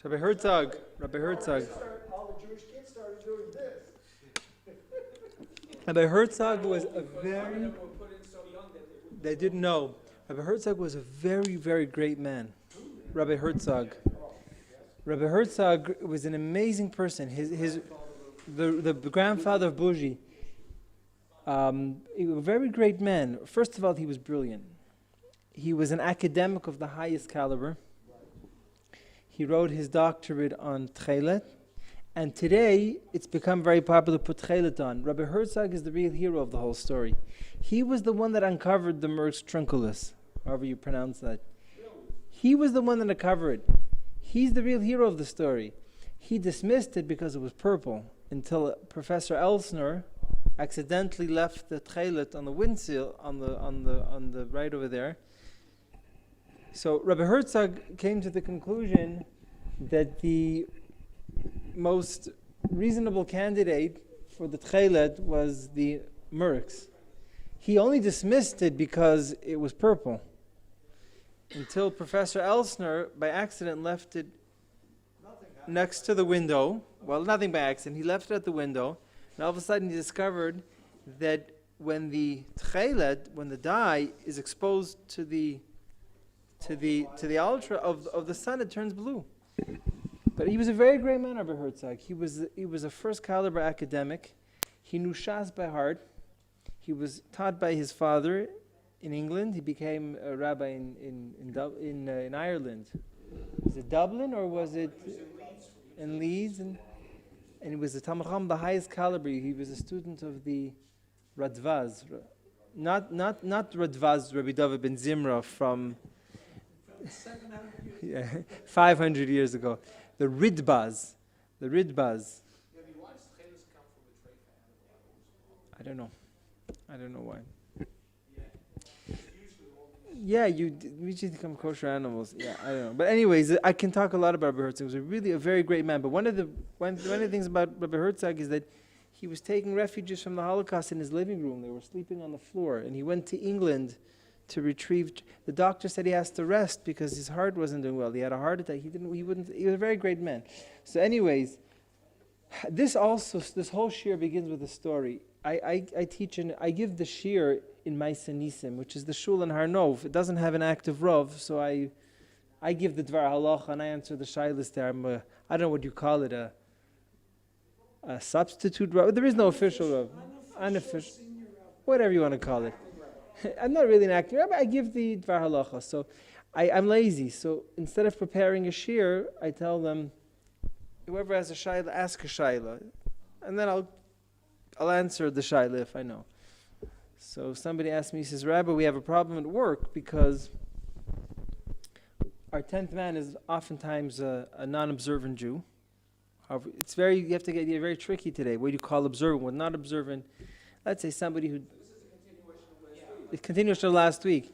Rabbi Herzog. All the Jewish kids started doing this. Rabbi Herzog was a very... They didn't know. Rabbi Herzog was a very, very great man. Rabbi Herzog. Rabbi Herzog was an amazing person. The grandfather of Bougie. He was a very great man. First of all, he was brilliant. He was an academic of the highest caliber. He wrote his doctorate on Tchelet. And today, it's become very popular to put Tchelet on. Rabbi Herzog is the real hero of the whole story. He was the one that uncovered the Merck's trunculus, however you pronounce that. He was the one that uncovered it. He's the real hero of the story. He dismissed it because it was purple until Professor Elsner accidentally left the Tchelet on the windsill on the right over there. So Rabbi Herzog came to the conclusion that the most reasonable candidate for the Tchelet was the Merck's. He only dismissed it because it was purple, until Professor Elsner, by accident, left it next to the window. Well, nothing by accident. He left it at the window, and all of a sudden he discovered that when the tchelet, when the dye is exposed to the ultra of the sun, it turns blue. But he was a very great man, Rabbi Herzog. He was a first caliber academic. He knew Shas by heart. He was taught by his father in England. He became a rabbi in Ireland. Was it Dublin or was it in Leeds? And he was a Talmid Chacham, the highest caliber. He was a student of the Radvaz, not Radvaz, Rabbi David ben Zimra from 500 years ago. The Ridbaz. I don't know why. Yeah, you usually become kosher animals. Yeah, I don't know. But anyways, I can talk a lot about Rabbi Herzog. He was really a very great man. But one of the things about Rabbi Herzog is that he was taking refugees from the Holocaust in his living room. They were sleeping on the floor, and he went to England to retrieve. The doctor said he has to rest because his heart wasn't doing well. He had a heart attack. He was a very great man. So, anyways, this whole shir begins with a story. I teach and I give the shir in Maisa Nisim, which is the shul in Har Nov. It doesn't have an active rov, so I give the dvar halacha and I answer the shaylas there. I don't know what you call it, a substitute rov. There is no official rov, unofficial, whatever you want to call it. I'm not really an active rabbi. I give the dvar halacha. So I'm lazy. So instead of preparing a shir, I tell them, whoever has a shayla, ask a shayla, and then I'll answer the shayla if I know. So somebody asked me, he says, Rabbi, we have a problem at work because our 10th man is oftentimes a non-observant Jew. However, you have to get very tricky today. What do you call observant? What not observant? Let's say somebody who... It continues to last week.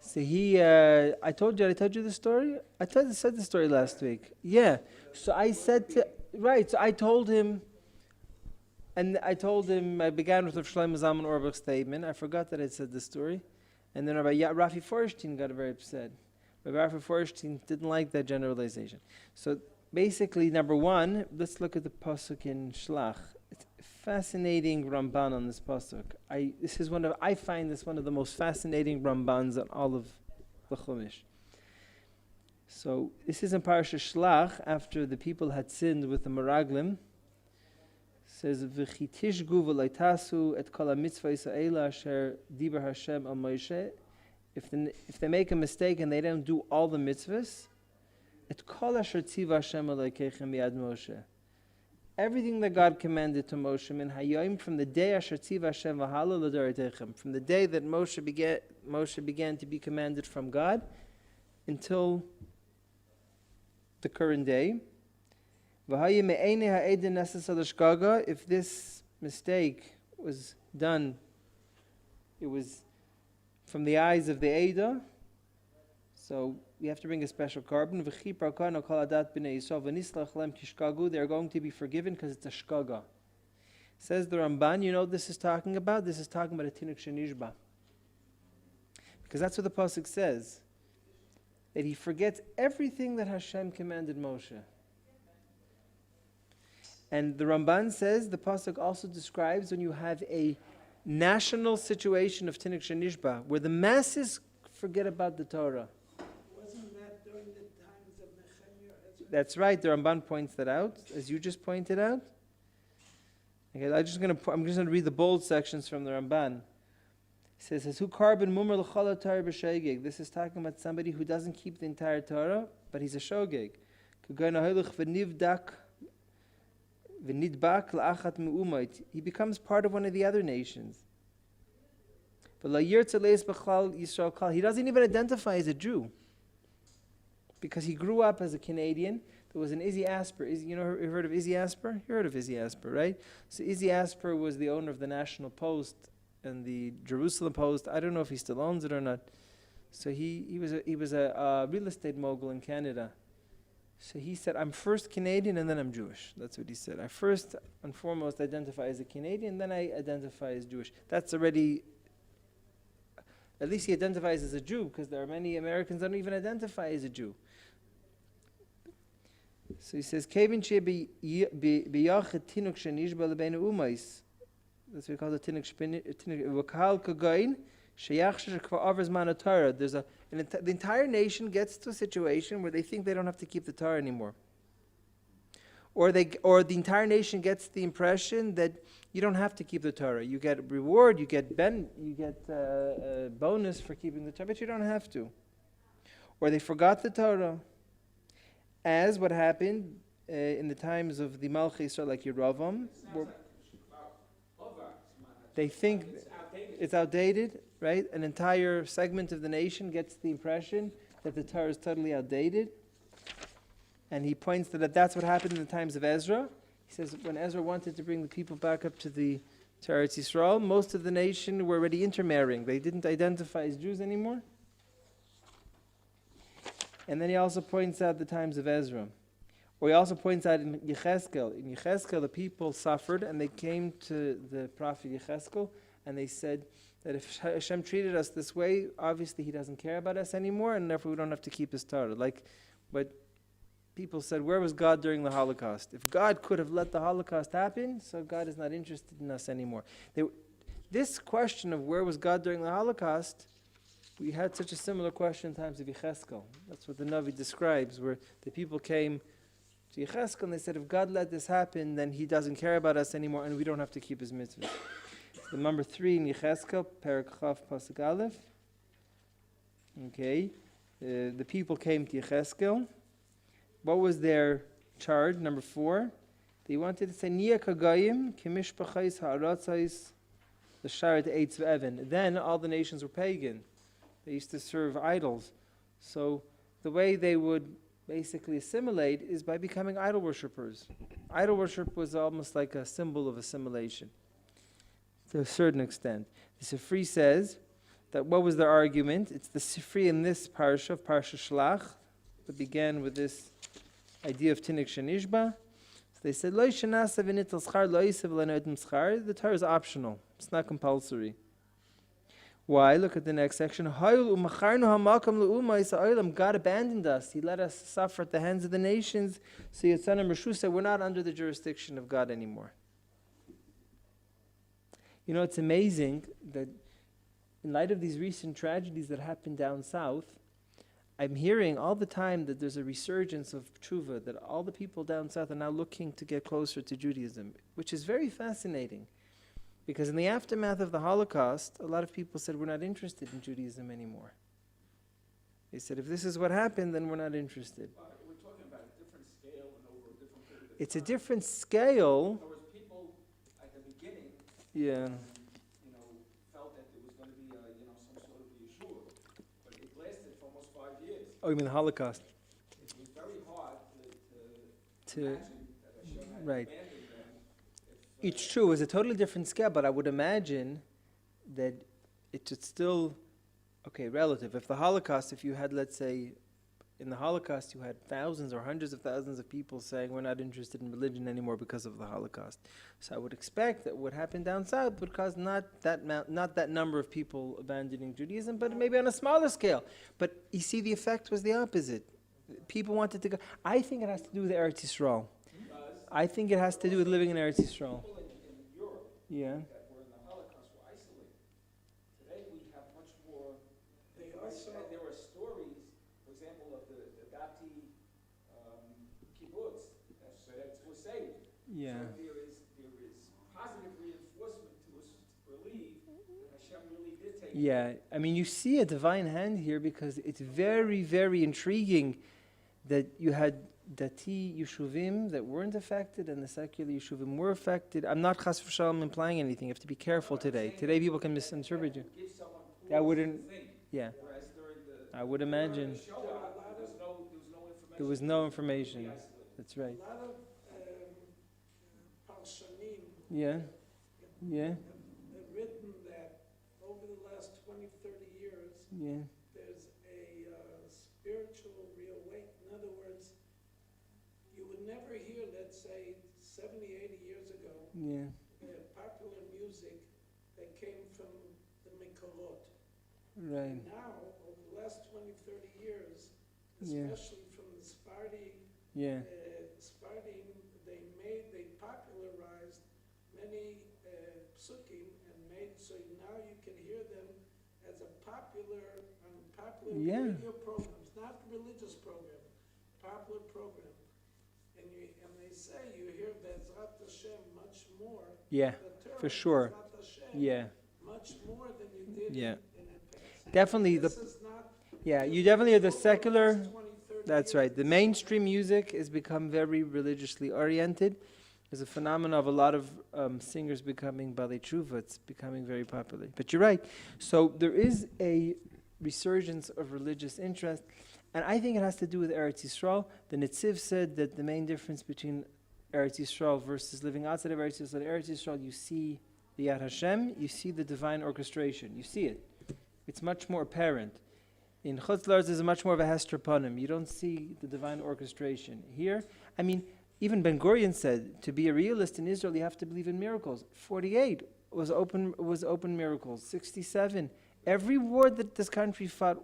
So I told you the story? I said the story last week. Yeah. So I said so I told him, I began with Rav Shlomo Zalman Auerbach's statement. I forgot that I said the story. And then Rafi Forstein got very upset. But Rafi Forstein didn't like that generalization. So basically, number one, let's look at the pasuk in Shlach. It's a fascinating Ramban on this pasuk. I find this one of the most fascinating Rambans on all of the Chumash. So this is in Parashat Shlach after the people had sinned with the Meraglim. Says v'chitishgu v'leitasu et kol hamitzvah yisraela asher diber Hashem al Moshe. If they make a mistake and they don't do all the mitzvahs, et kol asher tziva Hashem Elokeichem miyad Moshe. Everything that God commanded to Moshe min hayom, from the day asher tziva Hashem v'hala l'doreteichem, from the day that Moshe began to be commanded from God until the current day. If this mistake was done, it was from the eyes of the Eidah, so we have to bring a special carbon. They're going to be forgiven because it's a shkaga. Says the Ramban, you know what this is talking about? This is talking about a Tinok Shenishba. Because that's what the pasuk says. That he forgets everything that Hashem commanded Moshe. And the Ramban says the pasuk also describes when you have a national situation of Tinok Shenishba, where the masses forget about the Torah. Wasn't that during the times of Nehemiah? That's right. The Ramban points that out, as you just pointed out. Okay, I'm just gonna read the bold sections from the Ramban. It says, "Who carbon mumar l'chala Torah b'shogeg." This is talking about somebody who doesn't keep the entire Torah, but he's a shogeg. He becomes part of one of the other nations. He doesn't even identify as a Jew, because he grew up as a Canadian. There was an Izzy Asper. You heard of Izzy Asper? You heard of Izzy Asper, right? So Izzy Asper was the owner of the National Post and the Jerusalem Post. I don't know if he still owns it or not. So he was a real estate mogul in Canada. So he said, "I'm first Canadian and then I'm Jewish." That's what he said. I first and foremost identify as a Canadian, then I identify as Jewish. That's already, at least he identifies as a Jew, because there are many Americans that don't even identify as a Jew. So he says, "Kevin she biyachet Tinok Shenishba lebeinu umais." That's what we call the Tinok V'kal Kagain Sheyachshir Kva Avers Mana Torah. The entire nation gets to a situation where they think they don't have to keep the Torah anymore, or the entire nation gets the impression that you don't have to keep the Torah. You get reward, you get bonus for keeping the Torah, but you don't have to. Or they forgot the Torah, as what happened in the times of the Malchei Yisrael, like Yeravam. They think it's outdated, right? An entire segment of the nation gets the impression that the Torah is totally outdated. And he points to that's what happened in the times of Ezra. He says when Ezra wanted to bring the people back up to Eretz Yisrael, most of the nation were already intermarrying. They didn't identify as Jews anymore. And then he also points out the times of Ezra. Or he also points out in Yecheskel. In Yecheskel, the people suffered, and they came to the prophet Yecheskel, and they said that if Hashem treated us this way, obviously He doesn't care about us anymore, and therefore we don't have to keep His Torah. Like what people said, where was God during the Holocaust? If God could have let the Holocaust happen, so God is not interested in us anymore. This question of where was God during the Holocaust, we had such a similar question in times of Yecheskel. That's what the Navi describes, where the people came to Yecheskel and they said, if God let this happen, then He doesn't care about us anymore, and we don't have to keep His mitzvahs. So number 3 in Yecheskel, Perek Chav Pasuk Aleph. Okay, the people came to Yecheskel. What was their charge? Number 4, they wanted to say Nia Kagayim Kimishpachais Ha'aratzais L'Sharet Eitz V'Evan. Then all the nations were pagan. They used to serve idols. So the way they would basically assimilate is by becoming idol worshippers. Idol worship was almost like a symbol of assimilation to a certain extent. The Sifri says that what was their argument? It's the Sifri in this parsha, of Parsha Shlach, that began with this idea of Tinok Shenishba. So they said, Lo shenasa v'nital schar lo yisav l'noedim schar. The Torah is optional. It's not compulsory. Why? Look at the next section. God abandoned us. He let us suffer at the hands of the nations. So Yitzhak and Rashu said, we're not under the jurisdiction of God anymore. You know, it's amazing that in light of these recent tragedies that happened down south, I'm hearing all the time that there's a resurgence of tshuva, that all the people down south are now looking to get closer to Judaism, which is very fascinating. Because in the aftermath of the Holocaust, a lot of people said, we're not interested in Judaism anymore. They said, if this is what happened, then we're not interested. We're talking about a different scale and over a different period of time. It's a different scale. There was people at the beginning, Yeah. felt that there was going to be, some sort of Yeshua. But it lasted for almost 5 years. Oh, you mean the Holocaust? It was very hard to To, imagine that Hashem had right. abandoned them. It's true, it was a totally different scale, but I would imagine that it's still, relative. If the Holocaust, if you had, let's say, in the Holocaust, you had thousands or hundreds of thousands of people saying we're not interested in religion anymore because of the Holocaust. So I would expect that what happened down south would cause not that number of people abandoning Judaism, but maybe on a smaller scale. But you see, the effect was the opposite. People wanted to go. I think it has to do with Eretz Yisrael. I think it has to do with living in Eretz Yisrael. People in Europe Yeah. that were in the Holocaust were isolated. Today we have much more. They information, also- and there are stories, for example, of the Dati kibbutz that was saved. Yeah. So there is positive reinforcement to us to believe that Hashem really did take. Yeah, I mean, you see a divine hand here because it's very, very intriguing that you had Dati Yeshuvim that weren't affected and the secular Yeshuvim were affected. I'm not chas v'shalom implying anything. You have to be careful today. Today people can misinterpret you. Give someone pause I wouldn't, to think, yeah, whereas during the I would imagine Shoah, there was no information. That's right. A lot of Parshanim Yeah, yeah, have written that over the last 20, 30 years, yeah, there's a spiritual reawakening. In other words, you would never hear, let's say, 70, 80 years ago, yeah, popular music that came from the Mikorot. right, Now, over the last 20, 30 years, Yeah. especially from the Sephardi, yeah, Sephardim, they popularized many psukim and made so now you can hear them as a popular Yeah. radio programs, not religious program, popular program. And they say you hear Bezrat Hashem much more. yeah, the term for sure. Bezrat Hashem, yeah. much more than you did Yeah. in the past. Definitely This the, is not yeah, you definitely are the secular. 20, 30 That's years. right. The mainstream music has become very religiously oriented. There's a phenomenon of a lot of singers becoming Balei Tshuva. It's becoming very popular. But you're right. So there is a resurgence of religious interest, and I think it has to do with Eretz Yisrael. The Netziv said that the main difference between Eretz Yisrael versus living outside of Eretz Yisrael, Eretz Yisrael, you see the Yad Hashem, you see the divine orchestration. You see it. It's much more apparent. In Chutz La'aretz, there's much more of a Hester Panim. You don't see the divine orchestration. Here, I mean, even Ben Gurion said, to be a realist in Israel, you have to believe in miracles. 48 was open miracles. 67, every war that this country fought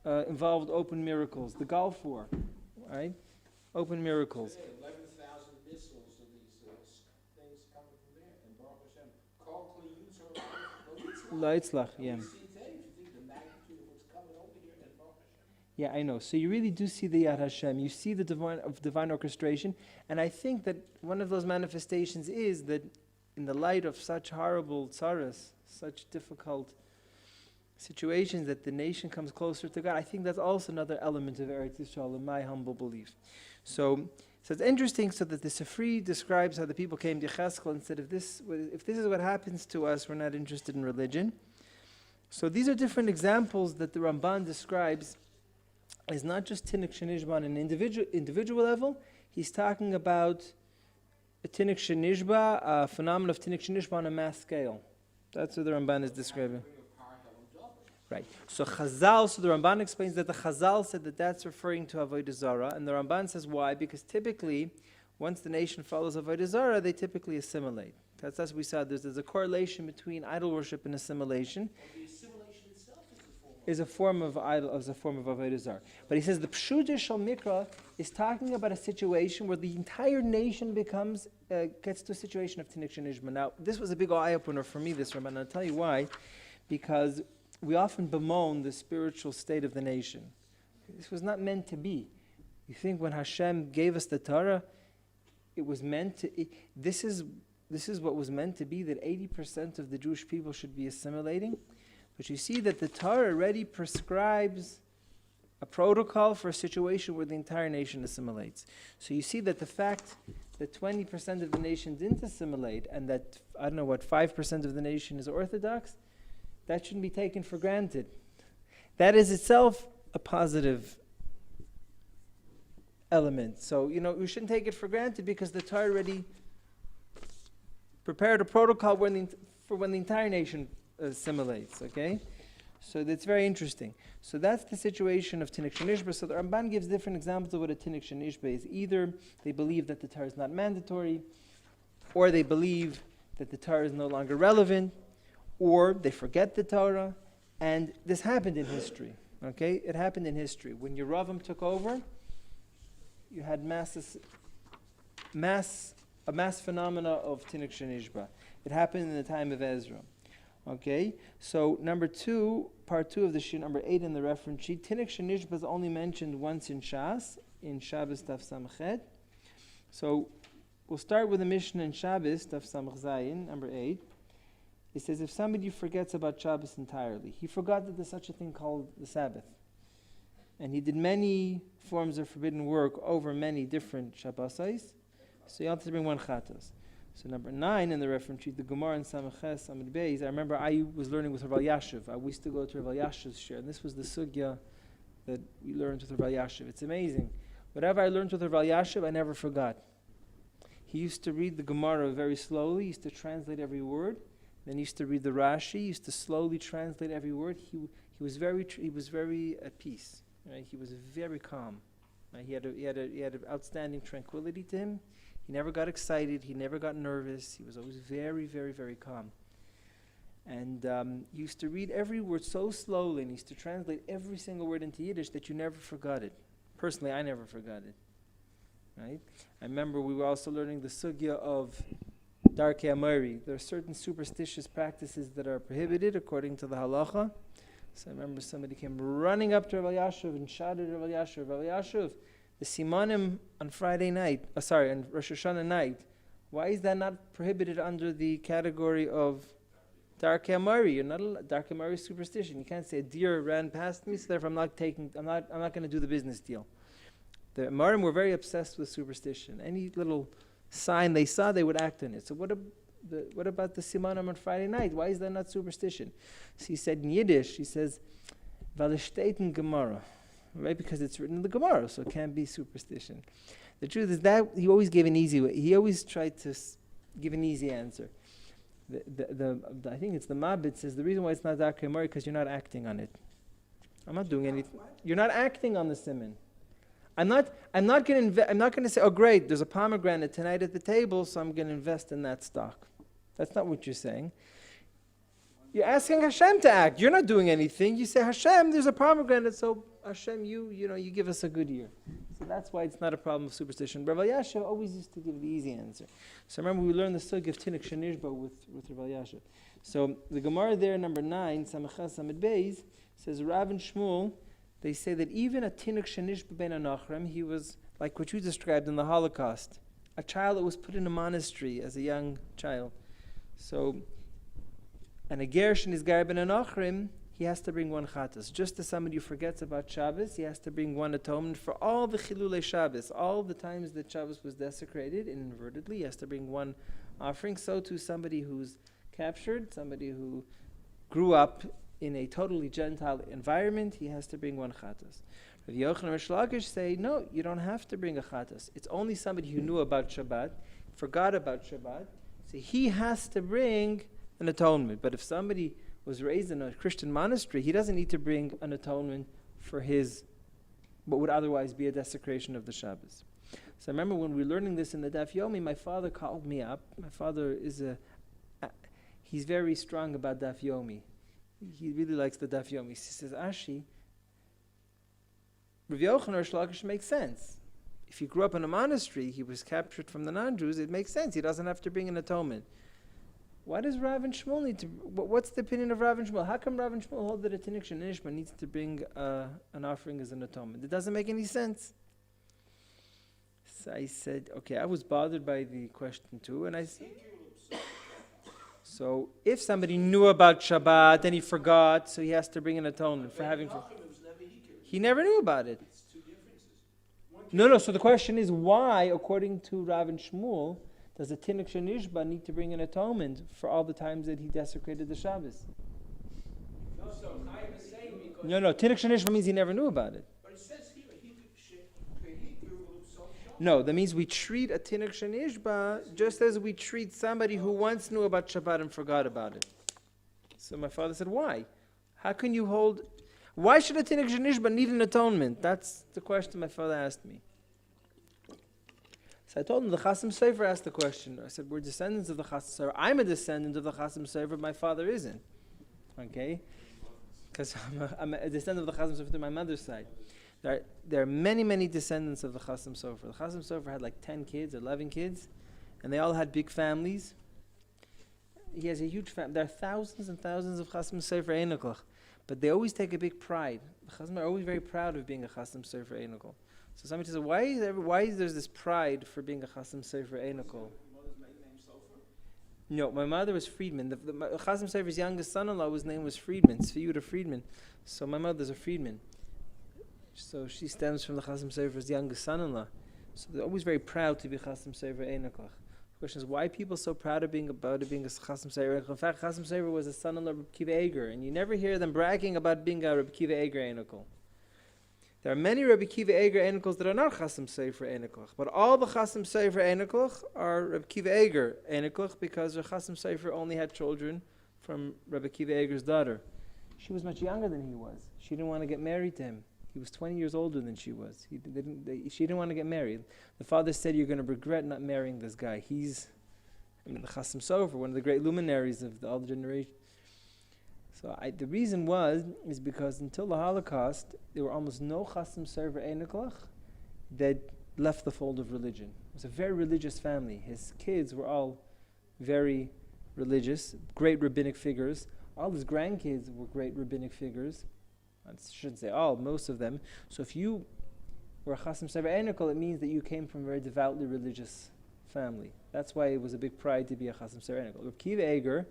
involved open miracles. The Gulf War, right? Open miracles. 11,000 missiles and these things coming from there, and Baruch Hashem, Kol Kli Yisrael, Laitzlach, yeah. You see today, if you think the magnitude of what's coming over here, and Baruch Hashem. Yeah, I know. So you really do see the Yad Hashem. You see the divine orchestration. And I think that one of those manifestations is that in the light of such horrible tzaras, such difficult situations, that the nation comes closer to God. I think that's also another element of Eretz Yisrael, in my humble belief. So it's interesting, so that the Sifri describes how the people came to Cheskel and said, if this is what happens to us, we're not interested in religion. So these are different examples that the Ramban describes as not just Tinok Shenishba on an individual level. He's talking about a Tinok Shenishba, a phenomenon of Tinok Shenishba on a mass scale. That's what the Ramban is describing. Right. So Chazal, so the Ramban explains that the Chazal said that that's referring to Avodah Zarah, and the Ramban says why? Because typically, once the nation follows Avodah Zarah, they typically assimilate. That's as we said. There's a correlation between idol worship and assimilation. The assimilation itself is Is a form of Avodah Zarah. But he says the Pshudah Shal Mikra is talking about a situation where the entire nation gets to a situation of Tinok Shenishba. Now, this was a big eye opener for me, this Ramban, and I'll tell you why. Because we often bemoan the spiritual state of the nation. This was not meant to be. You think when Hashem gave us the Torah, it was meant to. This is what was meant to be, that 80% of the Jewish people should be assimilating. But you see that the Torah already prescribes a protocol for a situation where the entire nation assimilates. So you see that the fact that 20% of the nation didn't assimilate, and that 5% of the nation is Orthodox, that shouldn't be taken for granted. That is itself a positive element. So, we shouldn't take it for granted because the Torah already prepared a protocol for when the entire nation assimilates, okay? So that's very interesting. So that's the situation of Tinok Shenishba. So the Ramban gives different examples of what a Tinok Shenishba is. Either they believe that the Torah is not mandatory, or they believe that the Torah is no longer relevant, or they forget the Torah, and this happened in history. Okay, it happened in history. When Yeravim took over, you had mass a mass phenomena of Tinok Shenishba. It happened in the time of Ezra. Okay, so number 2, part 2 of the shir, number 8 in the reference sheet, Tinok Shenishba is only mentioned once in Shas, in Shabbos Daf Samachet. So we'll start with the Mishnah in Shabbos Daf Samach Zayin, number 8. It says if somebody forgets about Shabbos entirely, he forgot that there's such a thing called the Sabbath, and he did many forms of forbidden work over many different Shabbosais, so you have to bring one Chatos. So number 9 in the reference sheet, the Gemara in Samaches Amid Beis, I remember I was learning with Rabbi Yashiv. I used to go to Rabbi Yashiv's share, and this was the sugya that we learned with Rabbi Yashiv. It's amazing. Whatever I learned with Rabbi Yashiv, I never forgot. He used to read the Gemara very slowly, he used to translate every word, then he used to read the Rashi, he used to slowly translate every word. He was very at peace. Right? He was very calm. Right? He had an outstanding tranquility to him. He never got excited. He never got nervous. He was always very, very, very calm. And he used to read every word so slowly, and he used to translate every single word into Yiddish that you never forgot it. Personally, I never forgot it. Right? I remember we were also learning the sugya of Darkei Amori. There are certain superstitious practices that are prohibited according to the halacha. So I remember somebody came running up to Rabbi Yashiv and shouted at Rabbi Yashiv, the simanim on Friday night, on Rosh Hashanah night, why is that not prohibited under the category of Darkei Amori? You're not Darkei Amori is superstition. You can't say a deer ran past me, so therefore I'm not going to do the business deal. The Amorim were very obsessed with superstition. Any little sign they saw, they would act on it. So what about the simanim on Friday night? Why is that not superstition? So he said in Yiddish, he says, weil es steht in Gemara. Right, because it's written in the Gemara, so it can't be superstition. The truth is that he always gave an easy way. He always tried to give an easy answer. I think it's the Mabit says the reason why it's not Darkei Amori because you're not acting on it. I'm not doing anything. You're not acting on the siman. I'm not going to say, oh great, there's a pomegranate tonight at the table, so I'm going to invest in that stock. That's not what you're saying. You're asking Hashem to act. You're not doing anything. You say, Hashem, there's a pomegranate, so Hashem, you give us a good year. So that's why it's not a problem of superstition. Rabbi Yashiv always used to give the easy answer. So remember, we learned the sugya of Tinok Shenishba with Rabbi Yashiv. So the Gemara there, number 9, Samachas Amid Beis, says Rav and Shmuel, they say that even a Tinok Shenishba ben Anachram, he was like what you described in the Holocaust, a child that was put in a monastery as a young child. So, and a Gershon is Gar ben Anachrim, he has to bring one chatas. Just as somebody who forgets about Shabbos, he has to bring one atonement for all the chilulei Shabbos, all the times that Shabbos was desecrated, inadvertently, he has to bring one offering. So too somebody who's captured, somebody who grew up in a totally Gentile environment, he has to bring one chatas. Rav Yochanan and Rish Lakish say, no, you don't have to bring a chatas. It's only somebody who knew about Shabbat, forgot about Shabbat, so he has to bring an atonement. But if somebody was raised in a Christian monastery, he doesn't need to bring an atonement for what would otherwise be a desecration of the Shabbos. So I remember when we were learning this in the Daf Yomi, my father called me up. My father he's very strong about Daf Yomi. He really likes the Daf Yomi. He says, Aschi, Rav Yochanan or Rish Lakish makes sense. If he grew up in a monastery, he was captured from the non-Jews, it makes sense. He doesn't have to bring an atonement. Why does Rav and Shmuel need to... What's the opinion of Rav and Shmuel? How come Rav and Shmuel hold that a Tinok Shenishba needs to bring an offering as an atonement? It doesn't make any sense. So I said, okay, I was bothered by the question too, and I said... So if somebody knew about Shabbat and he forgot, so he has to bring an atonement for having... He never knew about it. No, so the question is why, according to Rav and Shmuel, does a Tinok Shenishba need to bring an atonement for all the times that he desecrated the Shabbos? No, Tinok Shenishba means he never knew about it. But it says here, No, that means we treat a Tinok Shenishba just as we treat somebody who once knew about Shabbat and forgot about it. So my father said, why? How can you hold... Why should a Tinok Shenishba need an atonement? That's the question my father asked me. So I told him the Chasam Sofer asked the question. I said, we're descendants of the Chasam Sofer. I'm a descendant of the Chasam Sofer, my father isn't. Okay? Because I'm a descendant of the Chasam Sofer through my mother's side. There are many, many descendants of the Chasam Sofer. The Chasam Sofer had like 10 kids, 11 kids, and they all had big families. He has a huge family. There are thousands and thousands of Chasam Sofer Einoklach, but they always take a big pride. The Chasam are always very proud of being a Chasam Sofer Einokol. So somebody says, why is there this pride for being a Chasam Sofer Einokol? No, my mother was Friedman. Chasam Sofer's youngest son-in-law, his name was Friedman, Tzviuda Friedman. So my mother's a Friedman. So she stems from the Chasam Sofer's youngest son-in-law. So they're always very proud to be Chasam Sofer Einoklach. The question is, why are people so proud of being a Chasam Sofer Einoklach? In fact, Chasam Sofer was a son-in-law of Rabbi Kiva Eger, and you never hear them bragging about being a Rabbi Kiva Eger Einokol. There are many Rabbi Kiva Eger Einokols that are not Chasam Sofer Einoklach, but all the Chasam Sofer Einoklach are Rabbi Kiva Eger Einoklach because the Chasam Sofer only had children from Rabbi Kiva Eger's daughter. She was much younger than he was. She didn't want to get married to him. He was 20 years older than she was. She didn't want to get married. The father said, you're going to regret not marrying this guy. He's the Chasam Sofer, one of the great luminaries of all the generation. So the reason is because until the Holocaust, there were almost no Chasam Sofer Einoklach that left the fold of religion. It was a very religious family. His kids were all very religious, great rabbinic figures. All his grandkids were great rabbinic figures. I shouldn't say all, most of them. So if you were a Chasam Sofer Einokol, it means that you came from a very devoutly religious family. That's why it was a big pride to be a Chasam Sofer Einokol. Rabbi Kiva Eger,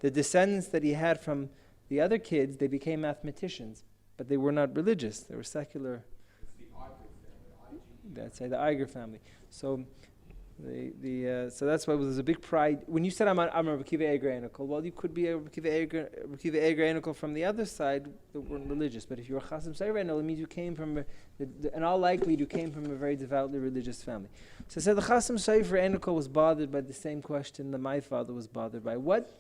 the descendants that he had from the other kids, they became mathematicians, but they were not religious. They were secular. That's the Iger family. So so that's why there's a big pride. When you said I'm a Rabbi Kiva Eger Einokol, well, you could be a Rabbi Kiva Eger Einokol from the other side that weren't religious. But if you're a Chasam Sofer Einokol, it means you came from, in all likelihood, you came from a very devoutly religious family. So I said the Chasam Sofer Einokol was bothered by the same question that my father was bothered by. What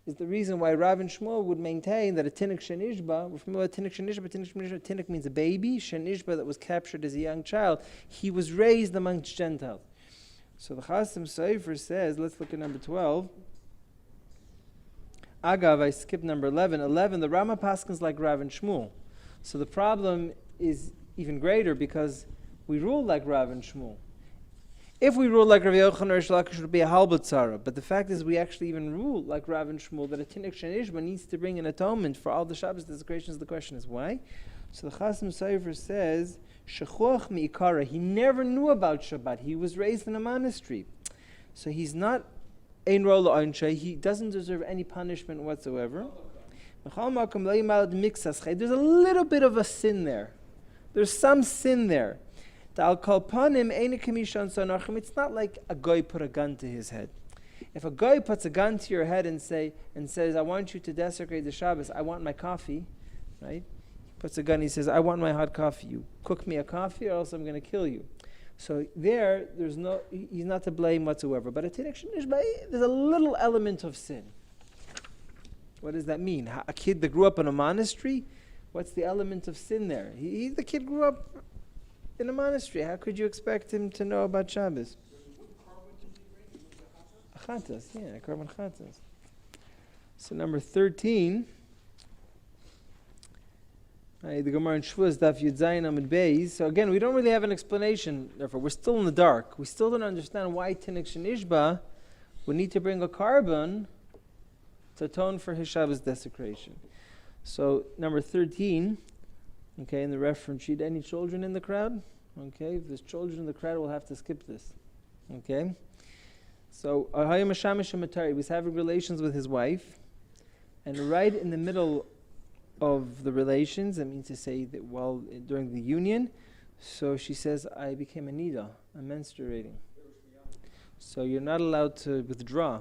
is the reason why Rav and Shmuel would maintain that a Tinok Shenishba, we're familiar with Tinok Shenishba, Tinok means a baby, Shenishba that was captured as a young child, he was raised amongst Gentiles. So the Chasam Sofer says, let's look at number 12. Agav, I skipped number 11. 11, the Rama paskins like Rav and Shmuel. So the problem is even greater because we rule like Rav and Shmuel. If we rule like Rav Yochanan or Rish Lakish, it would be a halbatzara. But the fact is we actually even rule like Rav and Shmuel, that a Tinok Shenishba needs to bring an atonement for all the Shabbos desecrations. The question is why? So the Chasam Sofer says, Shechuach mi'ikara, he never knew about Shabbat. He was raised in a monastery. So he's not ein rola anshay. He doesn't deserve any punishment whatsoever. There's a little bit of a sin there. There's some sin there. It's not like a guy put a gun to his head. If a guy puts a gun to your head and says, I want you to desecrate the Shabbos, I want my coffee, right? Puts a gun, he says, I want my hot coffee. You cook me a coffee or else I'm going to kill you. So he's not to blame whatsoever. But a Tinok Shenishba, there's a little element of sin. What does that mean? A kid that grew up in a monastery, what's the element of sin there? The kid grew up in a monastery. How could you expect him to know about Shabbos? Chatas, yeah, carbon chatas. So number 13. The Gemara in Shvuz, Daf Yud Zayin Amud Beis. So again, we don't really have an explanation. Therefore, we're still in the dark. We still don't understand why Tinok Shenishba would need to bring a carbon to atone for his Shabbos desecration. So number 13. Okay, in the reference sheet, any children in the crowd? Okay, if there's children in the crowd, we'll have to skip this. Okay. So he was having relations with his wife, and right in the middle of the relations, that means to say that during the union, so she says, I became a nida, I'm menstruating. So you're not allowed to withdraw,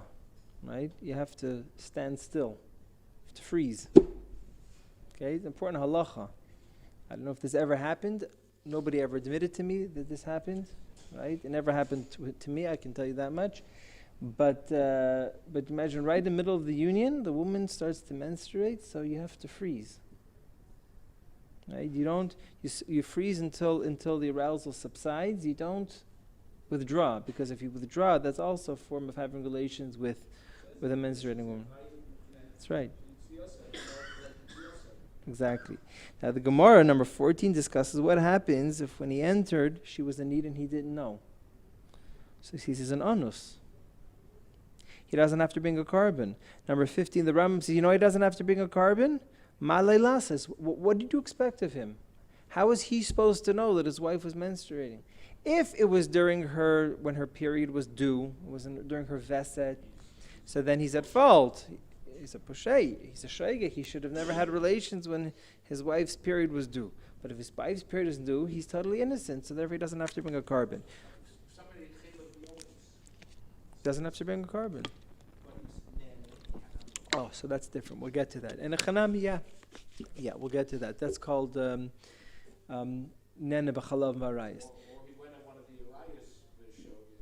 right? You have to stand still, you have to freeze. Okay, it's important halacha. I don't know if this ever happened. Nobody ever admitted to me that this happened, right? It never happened to me, I can tell you that much. But imagine right in the middle of the union, the woman starts to menstruate, so you have to freeze. Right? You freeze until the arousal subsides. You don't withdraw, because if you withdraw, that's also a form of having relations with a menstruating woman. That's right. Exactly. Now the Gemara, number 14, discusses what happens if when he entered, she was a need and he didn't know. So he says an anus. he doesn't have to bring a carbon. Number 15, the Rambam says, he doesn't have to bring a carbon? Malayla says, what did you expect of him? How was he supposed to know that his wife was menstruating? If it was when her period was due, it was during her veset, so then he's at fault. He's a poshay, he's a shaygek. He should have never had relations when his wife's period was due. But if his wife's period is due, he's totally innocent, so therefore he doesn't have to bring a carbon. Doesn't have to bring a carbon. Oh, so that's different. We'll get to that. And a chanami, yeah, we'll get to that. That's called nene b'chalav marayis.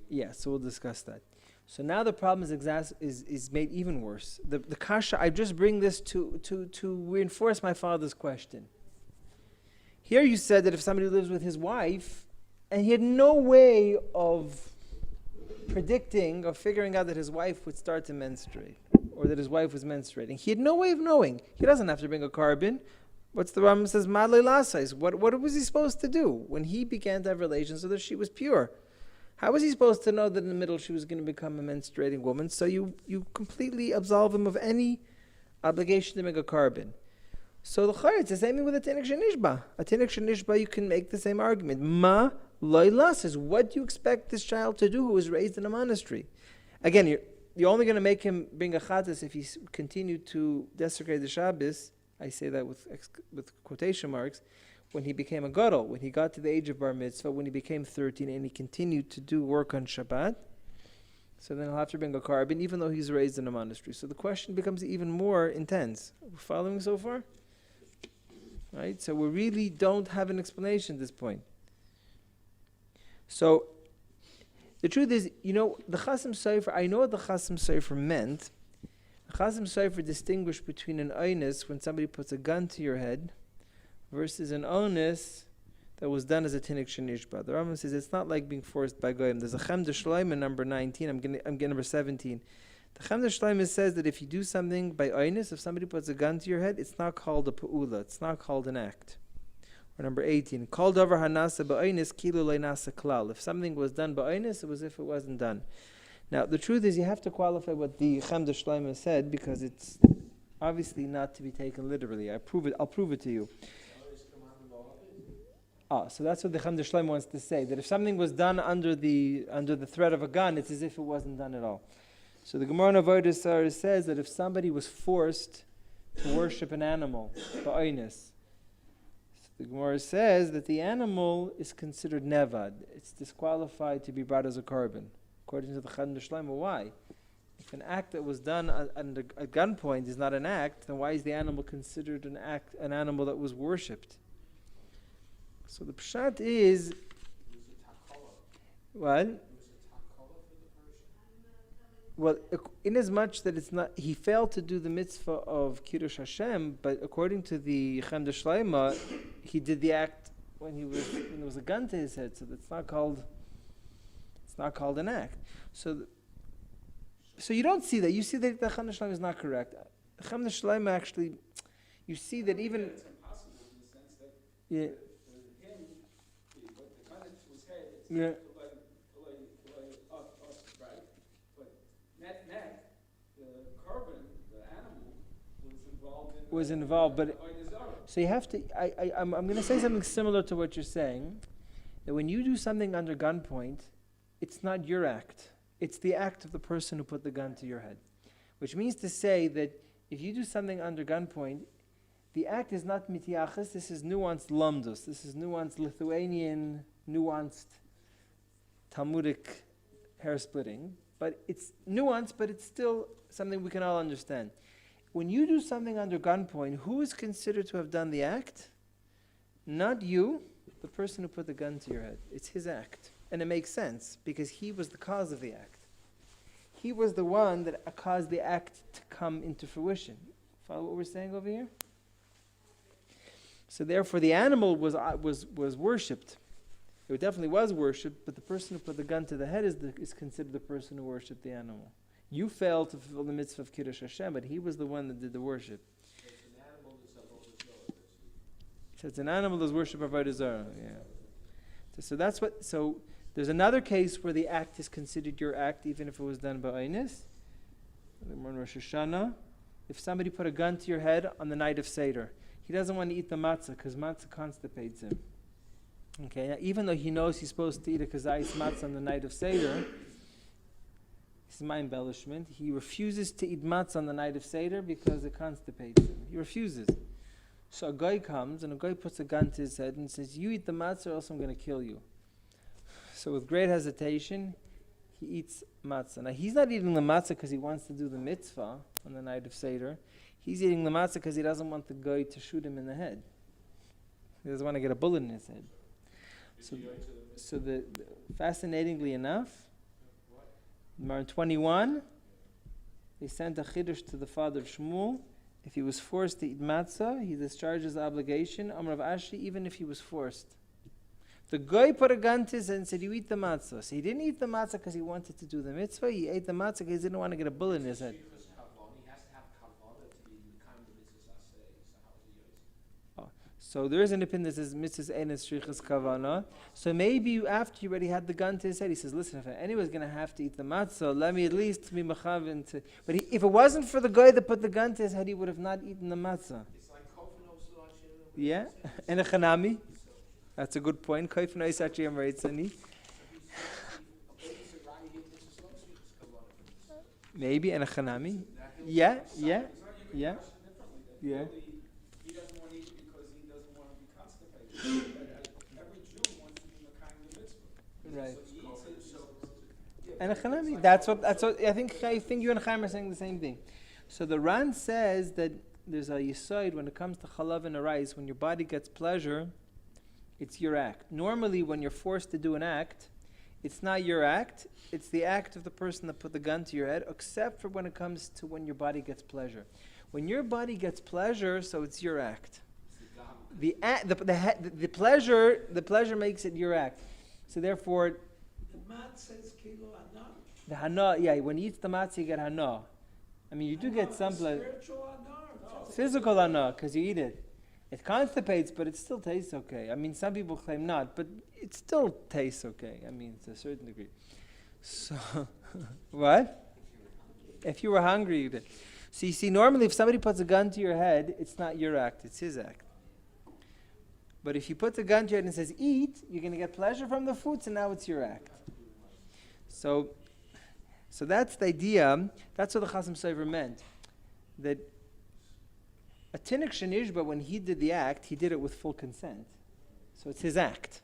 Yeah, so we'll discuss that. So now the problem is made even worse. The kasha, I just bring this to reinforce my father's question. Here you said that if somebody lives with his wife, and he had no way of predicting or figuring out that his wife would start to menstruate, or that his wife was menstruating. He had no way of knowing. He doesn't have to bring a carbon. What's the Rambam says? Madle lasais. What was he supposed to do when he began to have relations so that she was pure? How was he supposed to know that in the middle she was going to become a menstruating woman? So you completely absolve him of any obligation to make a carbon. So the chayr, it's the same thing with a Tinok Shenishba. A Tinok Shenishba, you can make the same argument. Ma loyla says, what do you expect this child to do who was raised in a monastery? Again, you're only going to make him bring a chatas if he continued to desecrate the Shabbos. I say that with quotation marks. When he became a gadol, when he got to the age of bar mitzvah, when he became 13 and he continued to do work on Shabbat, so then he'll have to bring a carbon even though he's raised in a monastery. So the question becomes even more intense. We're following so far? Right? So we really don't have an explanation at this point. So the truth is, the Chasam Sofer, I know what the Chasam Sofer meant. The Chasam Sofer distinguished between an onus when somebody puts a gun to your head versus an onus that was done as a Tinok Shenishba. The Rambam says it's not like being forced by goyim. There's a Chem de Shloim in number 19. I'm getting number 17. The Chem de Shloim says that if you do something by onus, if somebody puts a gun to your head, it's not called a pu'ula. It's not called an act. Or number 18. Kol davar hanasa ba'onus kilu le'nasa klal. If something was done by onus, it was as if it wasn't done. Now, the truth is you have to qualify what the Chem de Shloim said because it's obviously not to be taken literally. I'll prove it to you. So that's what the Chem de Shloim wants to say, that if something was done under the threat of a gun, it's as if it wasn't done at all. So the Gemara in Avodah Zarah says that if somebody was forced to worship an animal, ba'onis, the Gemara says that the animal is considered nevad. It's disqualified to be brought as a carbon. According to the Chem de Shloim, why? If an act that was done under a gunpoint is not an act, then why is the animal considered an animal that was worshipped? So the pshat is, what? Well, in as much that it's not, he failed to do the mitzvah of Kiddush Hashem, but according to the Chem de Shloima, he did the act when there was a gun to his head, so that's not called an act. So you don't see that. You see that the Chem de Shloima is not correct. The Chem de Shloima actually, you see that even. It's impossible in the sense that. Yeah. Yeah. Right? But net, the carbon, the animal, was involved. But so you have to. I'm going to say something similar to what you're saying. That when you do something under gunpoint, it's not your act. It's the act of the person who put the gun to your head, which means to say that if you do something under gunpoint, the act is not mitiachas. This is nuanced lamdus. This is nuanced Lithuanian, nuanced Talmudic hair splitting, but it's nuanced, but it's still something we can all understand. When you do something under gunpoint, who is considered to have done the act? Not you, the person who put the gun to your head. It's his act. And it makes sense, because he was the cause of the act. He was the one that caused the act to come into fruition. Follow what we're saying over here? So therefore the animal was worshipped. It definitely was worshipped, but the person who put the gun to the head is considered the person who worshipped the animal. You failed to fulfill the mitzvah of Kiddush Hashem, but he was the one that did the worship. So it's an animal that's worship of Avodah Zarah. Yeah. So that's what. So there's another case where the act is considered your act, even if it was done by Einus. Rosh Hashanah, if somebody put a gun to your head on the night of Seder, he doesn't want to eat the matzah because matzah constipates him. Okay, now, even though he knows he's supposed to eat a kazayis matzah on the night of Seder, this is my embellishment, he refuses to eat matzah on the night of Seder because it constipates him. He refuses. So a guy comes and a guy puts a gun to his head and says, you eat the matzah or else I'm going to kill you. So with great hesitation, he eats matzah. Now he's not eating the matzah because he wants to do the mitzvah on the night of Seder. He's eating the matzah because he doesn't want the guy to shoot him in the head. He doesn't want to get a bullet in his head. So fascinatingly enough, in 21, they sent a chiddush to the father of Shmuel. If he was forced to eat matzah, he discharges the obligation. Amar of Aschi, even if he was forced. The guy put a gun to his head and said, you eat the matzah. So he didn't eat the matzah because he wanted to do the mitzvah. He ate the matzah because he didn't want to get a bullet in his head. So there is an opinion that says mitzvahs ein strichas kavana. So maybe after he already had the gun to his head, he says, listen, if anyone's going to have to eat the matzah, let me at least be machavin to... But if it wasn't for the guy that put the gun to his head, he would have not eaten the matzah. It's like Yeah? And a chanami? That's a good point. Kaifnai sachi amreitzani. Maybe, and a chanami. Yeah. He doesn't want to eat it because he doesn't want to be constipated. But every Jew wants to be Makayim the mitzvah. Right. So he eats it. And a chanami. That's what I think you and Chaim are saying the same thing. So the Ran says that there's a yisoid when it comes to chalav and a rice, when your body gets pleasure, it's your act. Normally when you're forced to do an act, it's not your act, it's the act of the person that put the gun to your head, except for when it comes to when your body gets pleasure. When your body gets pleasure, so it's your act. The pleasure makes it your act. So therefore, The matzah is kilo hana. the hana, yeah, when you eat the matzah, you get hana. I mean, you do get some pleasure. Spiritual hana. Physical hana, because you eat it. It constipates, but it still tastes okay. I mean, some people claim not, but it still tastes okay. I mean, to a certain degree. So, what? If you were hungry, you did. So you see, normally if somebody puts a gun to your head, it's not your act, it's his act. But if you put the gun to your head and says, eat, you're going to get pleasure from the food, so now it's your act. So that's the idea. That's what the Chasam Sofer meant. That a Tinok Shenishba, when he did the act, he did it with full consent. So it's his act.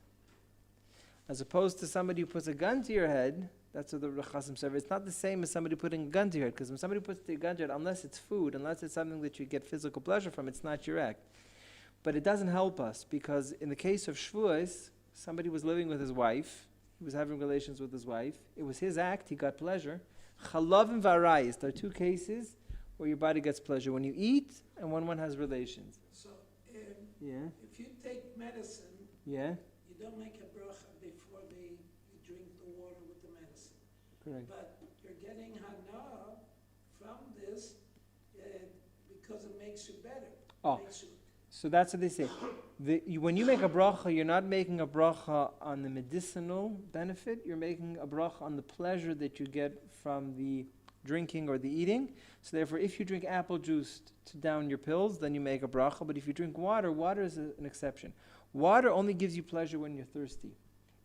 As opposed to somebody who puts a gun to your head, that's what the Chasam Sofer. It's not the same as somebody putting a gun to your head, because when somebody puts a gun to your head, unless it's food, unless it's something that you get physical pleasure from, it's not your act. But it doesn't help us, because in the case of Shavuos, somebody was living with his wife, he was having relations with his wife, it was his act, he got pleasure. Chalav and varayis, there are two cases where your body gets pleasure, when you eat and when one has relations. So Yeah, if you take medicine, yeah, you don't make a bracha before you drink the water with the medicine. correct. But you're getting hana from this because it makes you better. Oh. So that's what they say. When you make a bracha, you're not making a bracha on the medicinal benefit, you're making a bracha on the pleasure that you get from the drinking or the eating. So therefore, if you drink apple juice to down your pills, then you make a bracha. But if you drink water, water is an exception. Water only gives you pleasure when you're thirsty.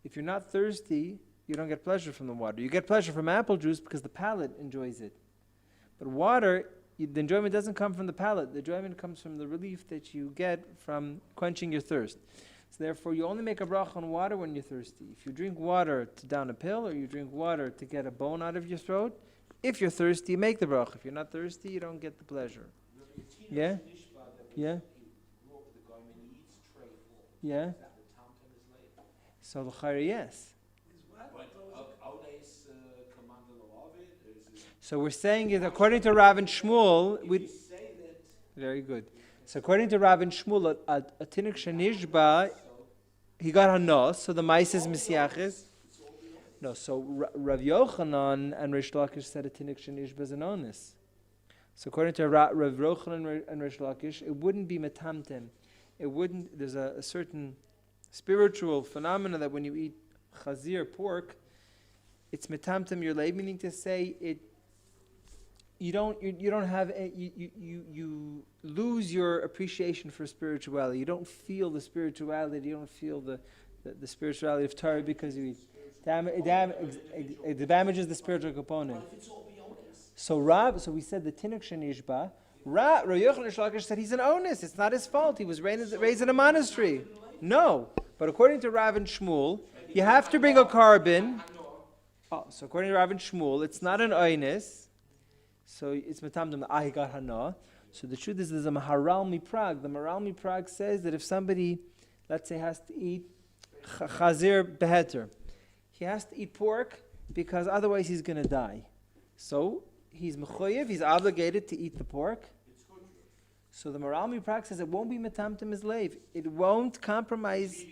If you're not thirsty, you don't get pleasure from the water. You get pleasure from apple juice because the palate enjoys it. But water, the enjoyment doesn't come from the palate. The enjoyment comes from the relief that you get from quenching your thirst. So therefore, you only make a bracha on water when you're thirsty. If you drink water to down a pill, or you drink water to get a bone out of your throat, if you're thirsty, you make the bracha. If you're not thirsty, you don't get the pleasure. Yeah? Yeah? Yeah? So l'chayr, yes. So we're saying it according to Rav and Shmuel. Very good. So according to Rav and Shmuel, a Tinok Shenishba, he got hana, so the mice is Mesiaches. No, so Rav Yochanan and Rish Lakish said a Tinok Shenishba is an onus. So according to Rav Yochanan and Rish Lakish, it wouldn't be metamtem. It wouldn't. There's a certain spiritual phenomena that when you eat chazir, pork, it's metamtem your leib, meaning to say you don't have you lose your appreciation for spirituality. You don't feel the spirituality. You don't feel the spirituality of Torah because it damages the spiritual component. So we said the Tinok Shenishba. Rabbi Yochanan said he's an onus. It's not his fault. He was raised in a monastery. No, but according to Rav and Shmuel, you have to bring a carbon. Oh, so according to Rav and Shmuel, it's not an onus. So it's metamdam ahigat hana. So the truth is, there's a Maharal Miprag. The Maharal Miprag says that if somebody, let's say, has to eat chazir beheter, he has to eat pork because otherwise he's going to die. So he's mechoyev, he's obligated to eat the pork. So the Maharal Miprag says it won't be metamdam his leiv. It won't compromise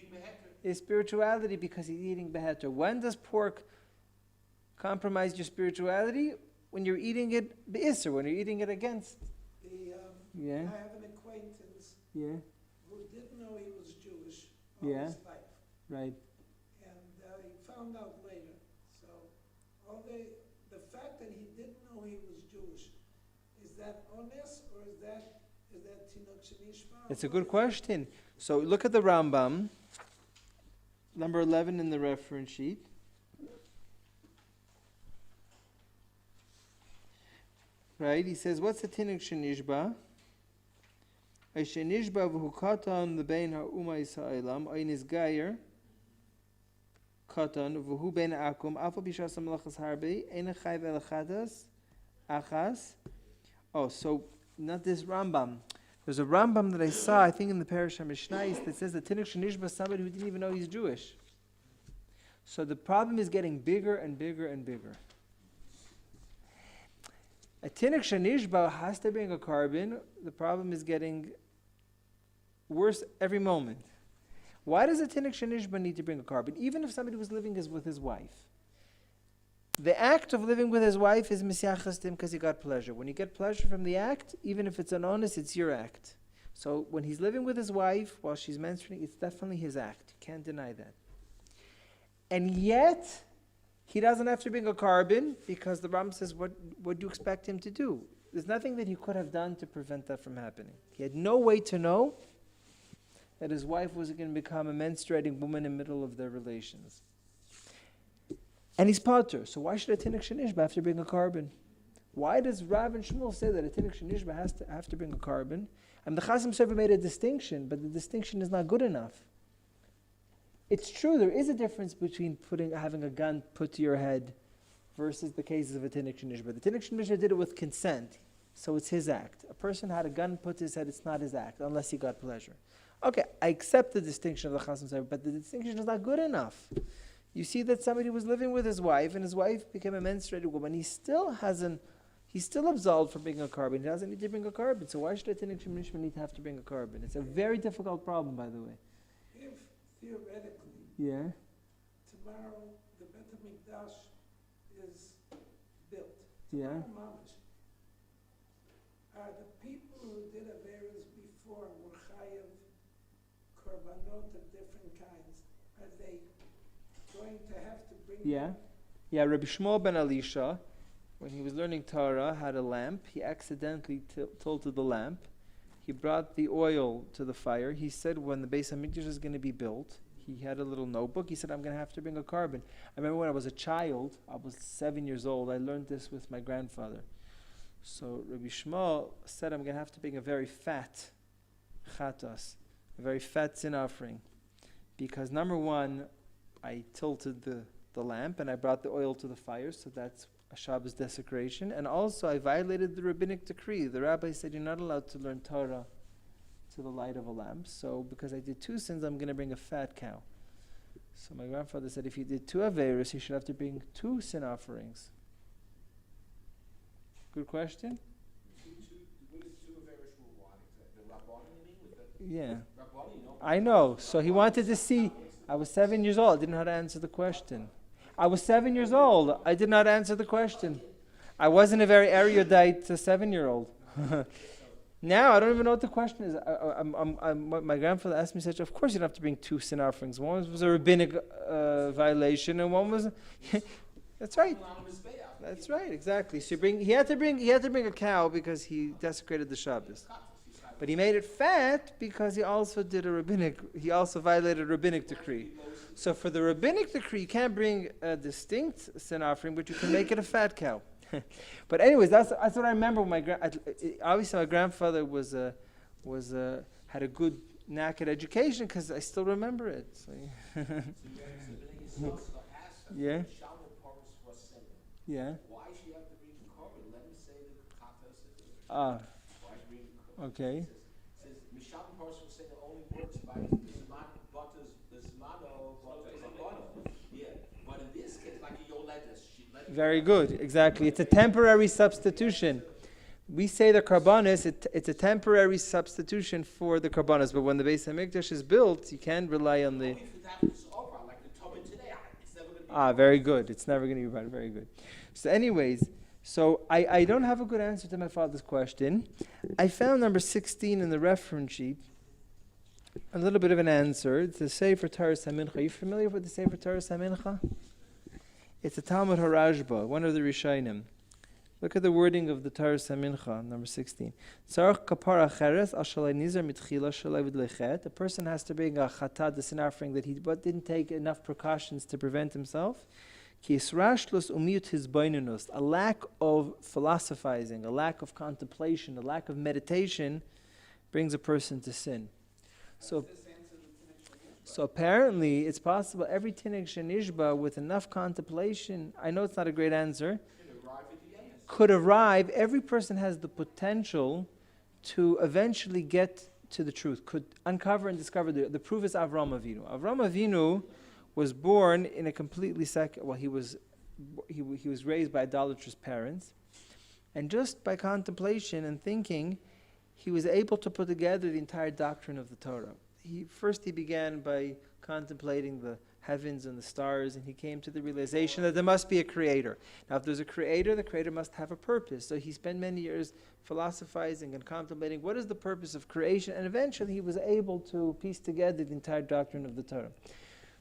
his spirituality because he's eating beheter. When does pork compromise your spirituality? When you're eating it be'isr, when you're eating it against. I have an acquaintance who didn't know he was Jewish all his life. Right. And he found out later. So the fact that he didn't know he was Jewish, is that honest or is that Tinok Shenishba? It's a good question. So look at the Rambam, number 11 in the reference sheet. Right, he says, what's the Tinok Shenishba? A Shenishba v'hu katan l'bein ha'uma Yisraelam, ein is gayer, katan v'hu bein akum, alfa b'shas malachas harbe, ein chayv el achas. Oh, so not this Rambam. There's a Rambam that I saw, I think in the Parish HaMishnayis, that says that Tinok Shenishba is somebody who didn't even know he's Jewish. So the problem is getting bigger and bigger and bigger. A Tinok Shenishba has to bring a carbon. The problem is getting worse every moment. Why does a Tinok Shenishba need to bring a carbon? Even if somebody was living with his wife. The act of living with his wife is misyachastim because he got pleasure. When you get pleasure from the act, even if it's an onus, it's your act. So when he's living with his wife while she's menstruating, it's definitely his act. You can't deny that. And yet, he doesn't have to bring a carbon because the Ram says, what do you expect him to do? There's nothing that he could have done to prevent that from happening. He had no way to know that his wife was going to become a menstruating woman in the middle of their relations. And he's potter. So why should a Tinok Shenishba have to bring a carbon? Why does Rav and Shmuel say that a Tinok Shenishba has to have to bring a carbon? And the Chasam Sofer made a distinction, but the distinction is not good enough. It's true, there is a difference between having a gun put to your head versus the cases of a Tinok Shenishba. The Tinok Shenishba did it with consent, so it's his act. A person had a gun put to his head, it's not his act, unless he got pleasure. Okay, I accept the distinction of the Chasam Sofer, but the distinction is not good enough. You see that somebody was living with his wife, and his wife became a menstruated woman. He's still absolved from bringing a carbon. He doesn't need to bring a carbon, so why should a Tinok Shenishba need to have to bring a carbon? It's a very difficult problem, by the way. If theoretically, tomorrow the Bet HaMikdash is built. Tomorrow mamash. Are the people who did Averas before were chayav korbanot of different kinds? Are they going to have to bring? Rabbi Shmuel ben Elisha, when he was learning Torah, had a lamp. He accidentally tilted the lamp. He brought the oil to the fire. He said when the Beis HaMikdash is going to be built, he had a little notebook. He said, I'm going to have to bring a carbon. I remember when I was a child, I was 7 years old, I learned this with my grandfather. So Rabbi Shmuel said, I'm going to have to bring a very fat chatas, a very fat sin offering. Because number one, I tilted the lamp and I brought the oil to the fire, so that's a Shabbos desecration. And also I violated the rabbinic decree. The rabbi said you're not allowed to learn Torah to the light of a lamp. So because I did 2 sins, I'm going to bring a fat cow. So my grandfather said if you did 2 Averis, you should have to bring 2 sin offerings. Good question? Yeah. I know. So he wanted to see. I was 7 years old. I didn't know how to answer the question. I was 7 years old. I did not answer the question. I wasn't a very erudite 7-year-old. Now I don't even know what the question is. My grandfather asked me such. Of course you don't have to bring 2 sin offerings. One was a rabbinic violation, and one was. That's right. That's right, exactly. So he had to bring a cow because he desecrated the Shabbos. But he made it fat because he also violated a rabbinic decree. So for the rabbinic decree, you can't bring a distinct sin offering, but you can make it a fat cow. But anyways, that's what I remember. Obviously, my grandfather had a good knack at education because I still remember it. So, yeah. Yeah. Why she have to bring the korban? Let me say the kata. Ah. Why she bring the korban? Okay. Says Mishabel Parsha was saying it only works by the zmano butters. Yeah. But in this case, like a yoledes, Very good. Exactly. It's a temporary substitution. We say the karbanis, it's a temporary substitution for the karbanis, but when the Beis Hamikdash is built, you can't rely on the. Very good. It's never going to be right. Very good. So anyways, I don't have a good answer to my father's question. I found number 16 in the reference sheet, a little bit of an answer. It's the Sefer TORAH Mincha. Are you familiar with the Sefer TORAH Mincha? It's a Talmud Harashba, one of the Rishonim. Look at the wording of the TORAH Mincha, number 16. A person has to bring a chatad, the sin offering that he didn't take enough precautions to prevent himself. A lack of philosophizing, a lack of contemplation, a lack of meditation brings a person to sin. So apparently it's possible every Tinok Shenishba with enough contemplation, I know it's not a great answer, could arrive. Every person has the potential to eventually get to the truth, could uncover and discover the proof is Avram Avinu. Avram Avinu was born in a completely he was raised by idolatrous parents, and just by contemplation and thinking, he was able to put together the entire doctrine of the Torah. He began by contemplating the heavens and the stars, and he came to the realization that there must be a creator. Now, if there's a creator, the creator must have a purpose. So he spent many years philosophizing and contemplating what is the purpose of creation, and eventually he was able to piece together the entire doctrine of the Torah.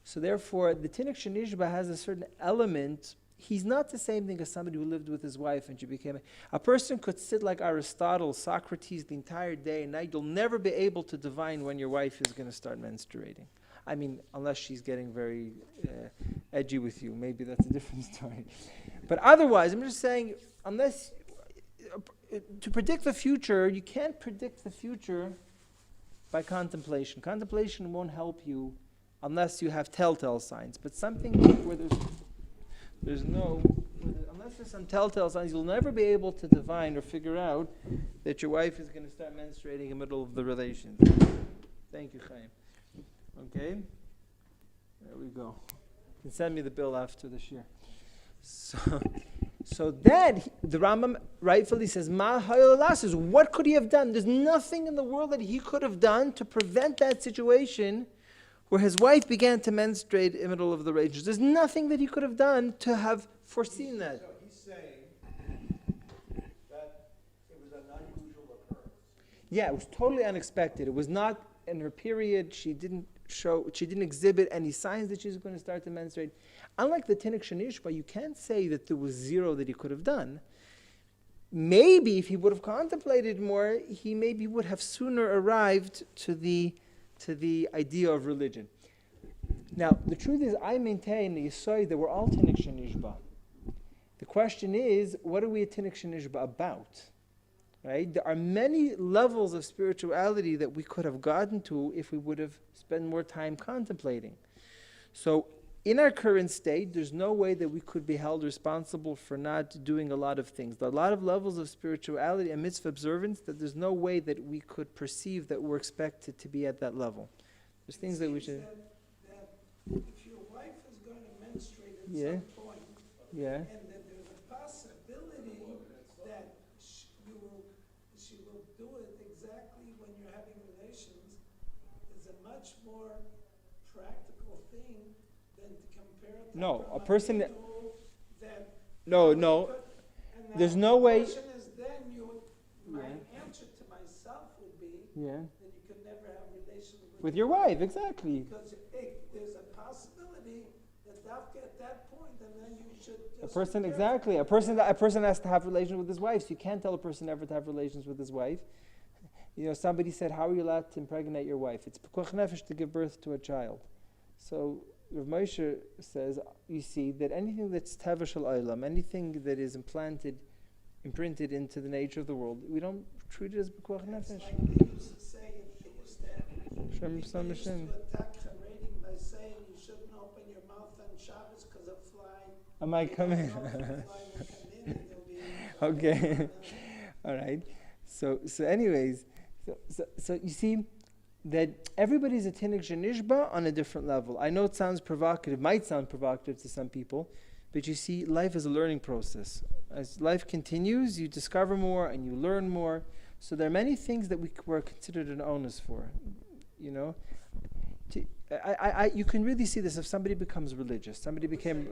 So therefore, the Tinok Shenishba has a certain element. He's not the same thing as somebody who lived with his wife and she became a person could sit like Aristotle, Socrates the entire day and night. You'll never be able to divine when your wife is going to start menstruating. I mean, unless she's getting very edgy with you. Maybe that's a different story. But otherwise, I'm just saying, to predict the future, you can't predict the future by contemplation. Contemplation won't help you unless you have telltale signs. But something where unless there's some telltale signs, you'll never be able to divine or figure out that your wife is going to start menstruating in the middle of the relations. Thank you, Chaim. Okay, there we go. You can send me the bill after this year. So that the Rambam rightfully says, "Ma hayolalas," what could he have done? There's nothing in the world that he could have done to prevent that situation where his wife began to menstruate in the middle of the rages. There's nothing that he could have done to have foreseen that. So he's saying that it was an unusual occurrence. Yeah, it was totally unexpected. It was not in her period. She didn't exhibit any signs that she's going to start to menstruate. Unlike the Tinok Shenishba, you can't say that there was zero that he could have done. Maybe if he would have contemplated more, he maybe would have sooner arrived to the idea of religion. Now, the truth is, I maintain the Yesod that we're all Tinok Shenishba. The question is, what are we a Tinok Shenishba about? Right? There are many levels of spirituality that we could have gotten to if we would have spent more time contemplating. So, in our current state, there's no way that we could be held responsible for not doing a lot of things. There are a lot of levels of spirituality and mitzvah observance that there's no way that we could perceive that we're expected to be at that level. There's things that we should... That if your wife is going to menstruate at some point, Yeah. and that there's a possibility that she will do it exactly when you're having relations, is a much more practical thing than to compare it to No, a person that... that No. There's no way... The question is then my answer to myself would be that you could never have relations With your wife, exactly. because there's a possibility that dafka at that point, and then you should A just person, be exactly. careful. A person has to have relations with his wife. So you can't tell a person never to have relations with his wife. You know, somebody said, how are you allowed to impregnate your wife? It's pekuach nefesh to give birth to a child. So Rav Moshe says, you see, that anything that's teva shel olam, anything that is imprinted into the nature of the world, we don't treat it as pekuach It's nefesh. like they used to say, they used to Shem they Sam used to Hashem. attack Haredim by saying you shouldn't open your mouth on Shabbos because a fly. I might come in. Okay. All right. So anyways, so you see that everybody's a Tinok Shenishba on a different level. I know it sounds provocative, might sound provocative to some people, but you see, life is a learning process. As life continues, you discover more and you learn more. So there are many things that we were considered an onus for. You know, you can really see this if somebody becomes religious. Somebody became.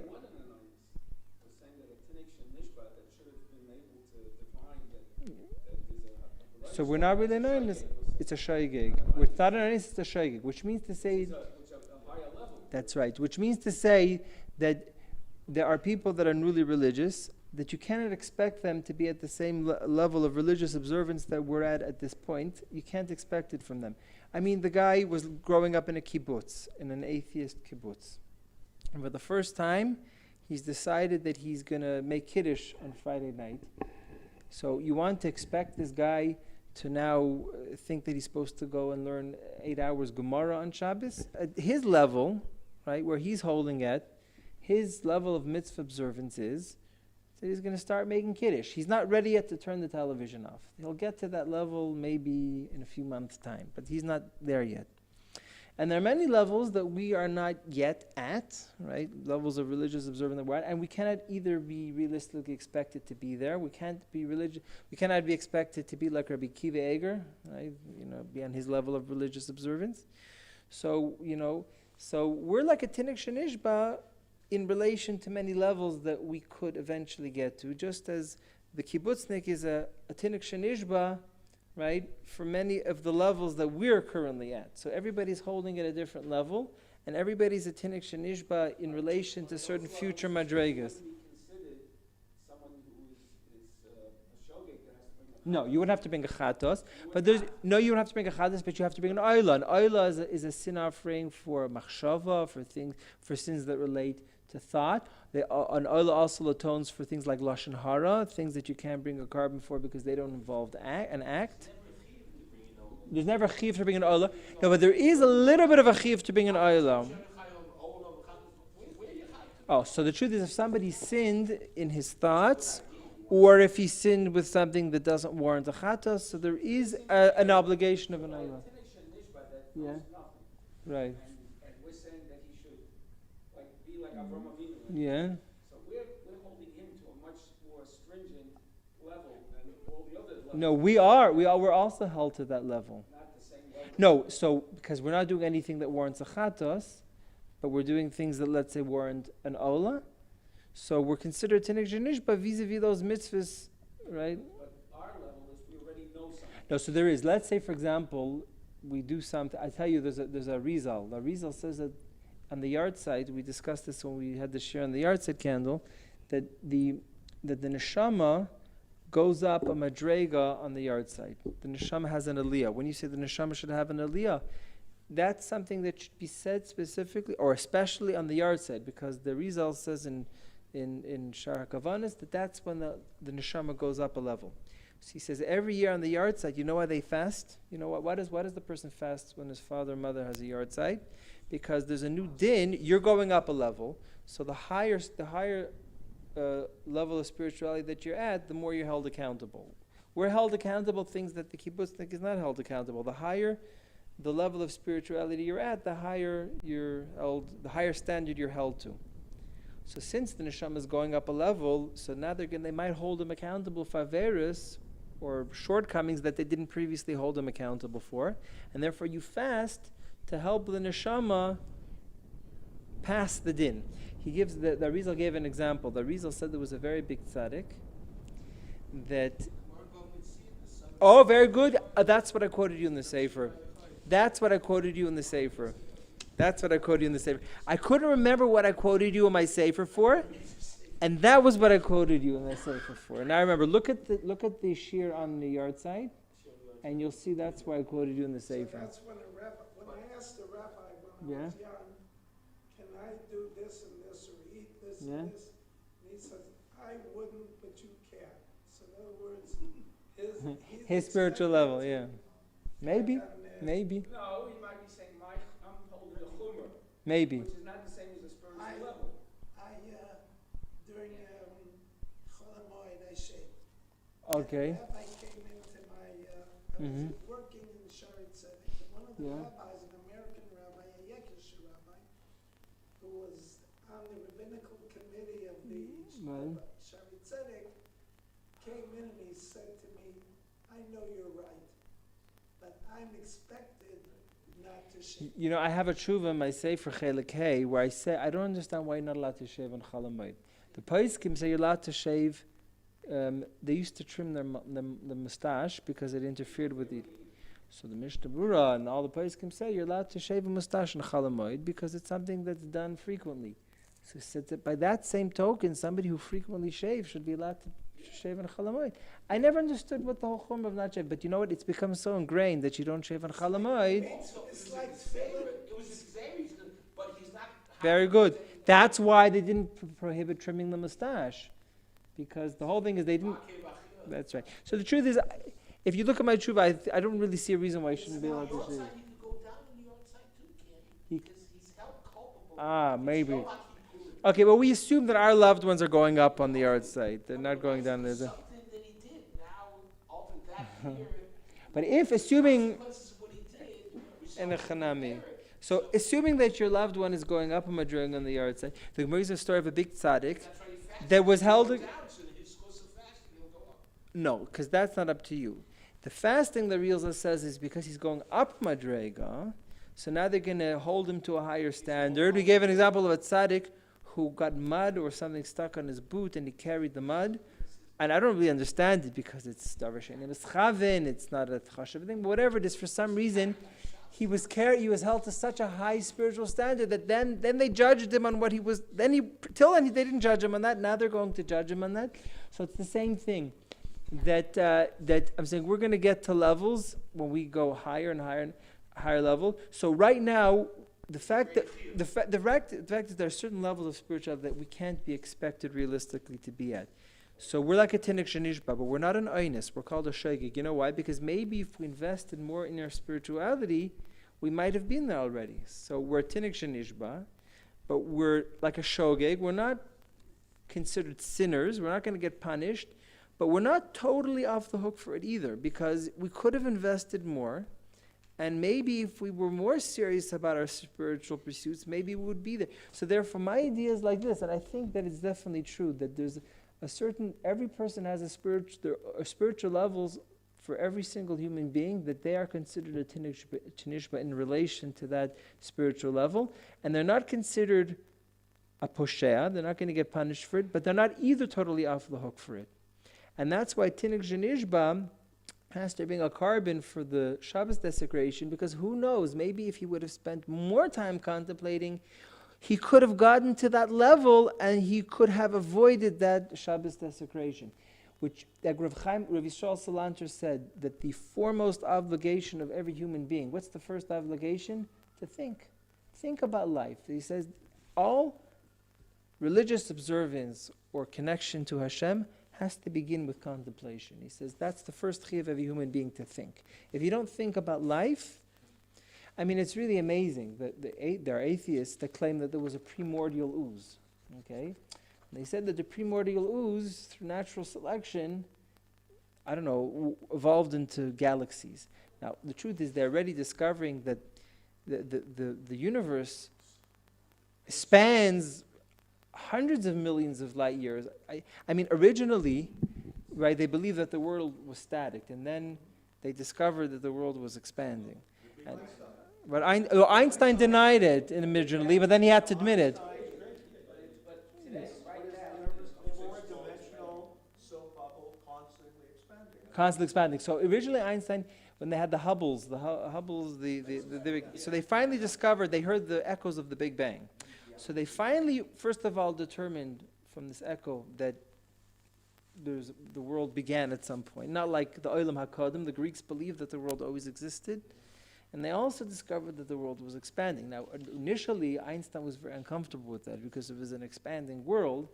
So we're not really knowing this. It's a shaygig. It's not an onus, it's a shaygig, which means to say. That's right. Which means to say that there are people that are newly religious that you cannot expect them to be at the same level of religious observance that we're at this point. You can't expect it from them. I mean, the guy was growing up in a kibbutz, in an atheist kibbutz. And for the first time, he's decided that he's going to make kiddush on Friday night. So you want to expect this guy to now think that he's supposed to go and learn 8 hours Gemara on Shabbos? At his level, right, where he's holding at, his level of mitzvah observance is that he's going to start making kiddush. He's not ready yet to turn the television off. He'll get to that level maybe in a few months' time, but he's not there yet. And there are many levels that we are not yet at, right? Levels of religious observance that we're at, and we cannot either be realistically expected to be there. We can't be religious. We cannot be expected to be like Rabbi Kiva Eger, right? You know, be on his level of religious observance. So so we're like a Tinok Shenishba in relation to many levels that we could eventually get to, just as the kibbutznik is a Tinok Shenishba, right, for many of the levels that we're currently at. So everybody's holding at a different level, and everybody's a Tinok Shenishba in relation to certain future madregas. No, you wouldn't have to bring a chatos, but you wouldn't have to bring a chatos, but you have to bring an oila. An oila is a sin offering for machshava, for sins that relate to thought. An oila also atones for things like lashon hara, things that you can't bring a carbon for because they don't involve an act. There's never a chiv to bring an oila. No, but there is a little bit of a chiv to bring an oila. Oh, so the truth is, if somebody sinned in his thoughts, or if he sinned with something that doesn't warrant a chatos, so there is an obligation of an oila. Yeah, right. And we're saying that he should be like Avraham Avinu. Yeah. So we're holding him to a much more stringent level than all the other levels. No, we're also held to that level. Not the same level. No, so because we're not doing anything that warrants a chatos, but we're doing things that, let's say, warrant an ola. So we're considered Tinok Shenishba vis-a-vis those mitzvahs, right? But our level is we already know something. No, so there is. Let's say, for example, we do something. I tell you, there's a Rizal. The Rizal says that on the yard side, we discussed this when we had the share on the yard side candle, that the neshama goes up a madrega on the yard side. The neshama has an aliyah. When you say the neshama should have an aliyah, that's something that should be said specifically, or especially on the yard side, because the Rizal says in Shar HaKavanis that's when the neshama goes up a level. So he says every year on the yard side, you know why they fast? You know why does the person fast when his father or mother has a yard side? Because there's a new din, you're going up a level. So the higher level of spirituality that you're at, the more you're held accountable. We're held accountable things that the kibbutznik is not held accountable. The higher the level of spirituality you're at, the higher the higher standard you're held to. So since the neshama is going up a level, so now they might hold him accountable for averos or shortcomings that they didn't previously hold him accountable for, and therefore you fast to help the neshama pass the din. He gives the Rizal gave an example. The Rizal said there was a very big tzaddik that. Oh, very good. That's what I quoted you in the Sefer. That's what I quoted you in the Sefer. That's what I quoted you in the Sefer. I couldn't remember what I quoted you in my Sefer for, and that was what I quoted you in the Sefer for. And I remember, look at the shir on the yard side, and you'll see that's why I quoted you in the So Sefer. that's when I asked the rabbi when Yeah. I was young, can I do this and this or eat this Yeah. and this? And he says, I wouldn't, but you can. So in other words, he's His spiritual expected level, to- yeah. Maybe, And, maybe, No, he might be saying, I'm holding the chumrah, maybe. which is not the same as the spiritual I- level. during Chol HaMoed, I shaved. Okay. The rabbi came into my, I Mhm. was working in Shaarei Tzedek, and one of the Yeah. rabbis, an American rabbi, a Yekish rabbi, who was on the rabbinical committee of the Right. Shaarei Tzedek, came in and he said to me, I know you're right, but I'm expected not to shave. You know, I have a tshuva in my Sefer Chelik Hey where I say, I don't understand why you're not allowed to shave on Chol HaMoed. The Paiskim say you're allowed to shave. They used to trim the mustache because it interfered with the. So the Mishnah Berurah and all the Paiskim say you're allowed to shave a mustache on Chol HaMoed because it's something that's done frequently. So it said that by that same token, somebody who frequently shaves should be allowed to shave on Chol HaMoed. I never understood what the whole chum of not shave, but you know what? It's become so ingrained that you don't shave on Chol HaMoed. It's like It was his favorite, but he's not. Very good. That's why they didn't prohibit trimming the mustache, because the whole thing is they didn't. That's right. So the truth is, if you look at my tshuva, I don't really see a reason why you shouldn't be allowed to shave. You can go down on the outside too, can't He- you? Because he's held culpable. Maybe. So Okay, well, we assume that our loved ones are going up on the yard site. They're not going down there. something that he did now altered that year. But if assuming Consequences of what he did. in a chanami, so assuming that your loved one is going up a madrig on the yard site, the Gemara is a story of a big tzaddik That's why he fasted. that was held. Down, so that his course of fasting will go up. No, because that's not up to you. The fasting the Rizal says is because he's going up madrega, so now they're going to hold him to a higher standard. We gave an example of a tzaddik who got mud or something stuck on his boot and he carried the mud. And I don't really understand it because it's darshan. It's not a chashav thing, but whatever it is, for some reason, he was held to such a high spiritual standard that then they judged him on what he was. Till then they didn't judge him on that. Now they're going to judge him on that. So it's the same thing. That I'm saying we're going to get to levels when we go higher and higher and higher level. So right now, the fact that there are certain levels of spirituality that we can't be expected realistically to be at. So we're like a Tinok Shenishba, but we're not an Oinus. We're called a Shogeg. You know why? Because maybe if we invested more in our spirituality, we might have been there already. So we're a Tinok Shenishba, but we're like a Shogeg. We're not considered sinners. We're not going to get punished, but we're not totally off the hook for it either, because we could have invested more. And maybe if we were more serious about our spiritual pursuits, maybe we would be there. So therefore, my idea is like this, and I think that it's definitely true, that there's every person has there are spiritual levels for every single human being that they are considered a Tinishba in relation to that spiritual level. And they're not considered a poshea, they're not going to get punished for it, but they're not either totally off the hook for it. And that's why Tinok Shenishba has to bring a carbon for the Shabbos desecration, because who knows, maybe if he would have spent more time contemplating, he could have gotten to that level and he could have avoided that Shabbos desecration. Which, like Rav Yisrael Salanter said, that the foremost obligation of every human being, what's the first obligation? To think. Think about life. He says, all religious observance or connection to Hashem has to begin with contemplation. He says that's the first chiyuv of every human being, to think. If you don't think about life, I mean, it's really amazing that there are atheists that claim that there was a primordial ooze. Okay, and they said that the primordial ooze, through natural selection, I don't know, evolved into galaxies. Now, the truth is, they're already discovering that the universe spans hundreds of millions of light years. I mean, originally, right, they believed that the world was static, and then they discovered that the world was expanding. But Einstein denied it originally, but then he had to admit it. Four-dimensional soap bubble constantly expanding. Constantly expanding. So originally Einstein, when they had the Hubbles, so they finally discovered, they heard the echoes of the Big Bang. So they finally, first of all, determined from this echo that the world began at some point. Not like the Olam HaKadim, the Greeks believed that the world always existed. And they also discovered that the world was expanding. Now, initially, Einstein was very uncomfortable with that because it was an expanding world,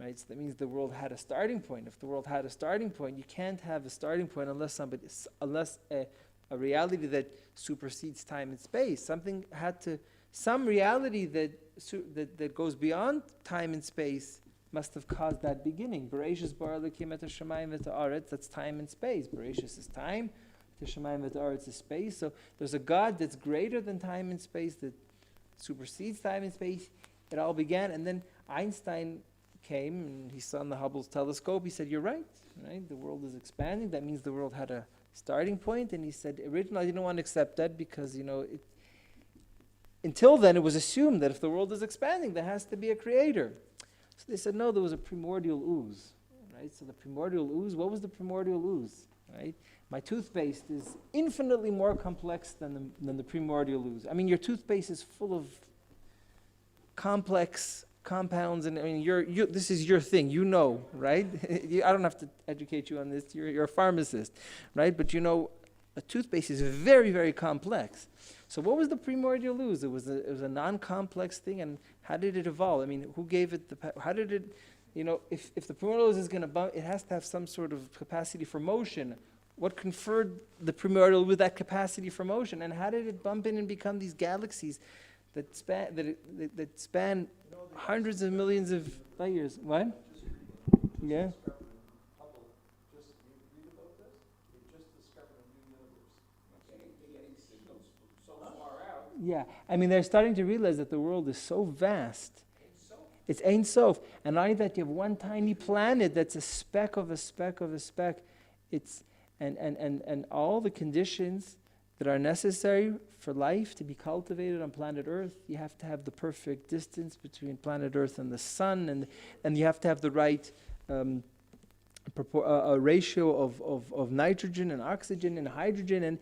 right? So that means the world had a starting point. If the world had a starting point, you can't have a starting point unless a reality that supersedes time and space. Some reality that goes beyond time and space must have caused that beginning. Bereshis bara Elokim et hashamayim v'et haaretz, that's time and space. Bereshis is time, Tishamayim v'et haaretz is space. So there's a God that's greater than time and space, that supersedes time and space. It all began, and then Einstein came and he saw in the Hubble's telescope. He said, "You're right. Right? The world is expanding. That means the world had a starting point." And he said, "Originally, I didn't want to accept that because until then, it was assumed that if the world is expanding, there has to be a creator." So they said, no, there was a primordial ooze, right? So the primordial ooze, what was the primordial ooze, right? My toothpaste is infinitely more complex than the primordial ooze. I mean, your toothpaste is full of complex compounds, and I mean, this is your thing, right? I don't have to educate you on this. You're a pharmacist, right? But a toothpaste is very, very complex. So what was the primordial ooze? It was a non-complex thing, and how did it evolve? I mean, who gave it how did it, if the primordial ooze is going to bump, it has to have some sort of capacity for motion. What conferred the primordial with that capacity for motion? And how did it bump in and become these galaxies that span hundreds of millions of light years? What? Yeah. Yeah, I mean, they're starting to realize that the world is so vast. It's Ein Sof. And not only that, you have one tiny planet that's a speck of a speck of a speck. And all the conditions that are necessary for life to be cultivated on planet Earth, you have to have the perfect distance between planet Earth and the sun, and you have to have the right a ratio of nitrogen and oxygen and hydrogen. And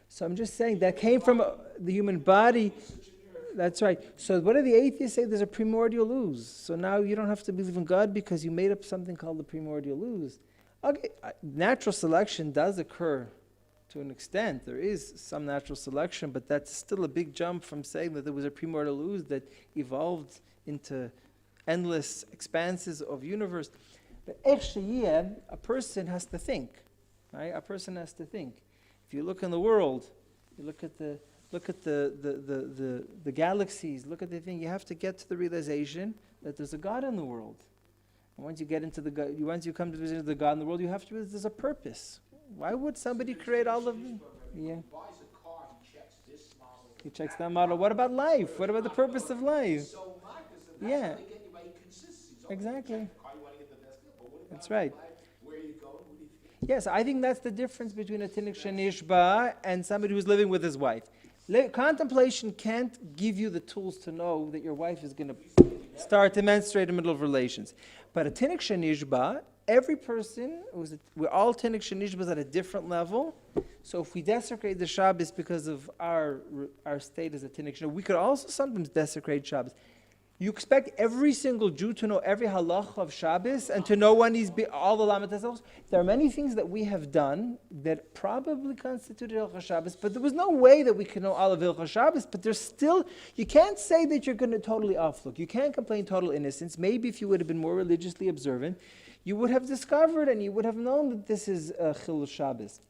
so I'm just saying that came from the human body. That's right. So what do the atheists say? There's a primordial ooze. So now you don't have to believe in God because you made up something called the primordial ooze. Okay, natural selection does occur to an extent. There is some natural selection, but that's still a big jump from saying that there was a primordial ooze that evolved into endless expanses of universe. But a person has to think, right? A person has to think. If you look in the world, you look at the galaxies, look at the thing, you have to get to the realization that there's a God in the world. And once you get into once you come to the vision of the God in the world, you have to realize there's a purpose. Why would somebody create all of them? Yeah. He buys a car, he checks this model. He checks that model. What about life? What about the purpose of life? So Marcus, and that's Yeah. how they get you by inconsistencies. Okay, Exactly. check the car, you want to get the best deal, but what about That's right. life? Where are you going? What do you think? Yes, I think that's the difference between a Tinok Shenishba and somebody who's living with his wife. Contemplation can't give you the tools to know that your wife is going to start to menstruate in the middle of relations. But a Tinok Shenishba, every person, we're all Tinok Shenishbas at a different level. So if we desecrate the Shabbos because of our state as a Tinok Shenishba, we could also sometimes desecrate Shabbos. You expect every single Jew to know every halacha of Shabbos and to know when all the Lamed Tesachos. There are many things that we have done that probably constituted Hilchos Shabbos, but there was no way that we could know all of Hilchos Shabbos. But there's still, you can't say that you're going to totally offlook. You can't complain total innocence. Maybe if you would have been more religiously observant, you would have discovered and you would have known that this is Chilul Shabbos.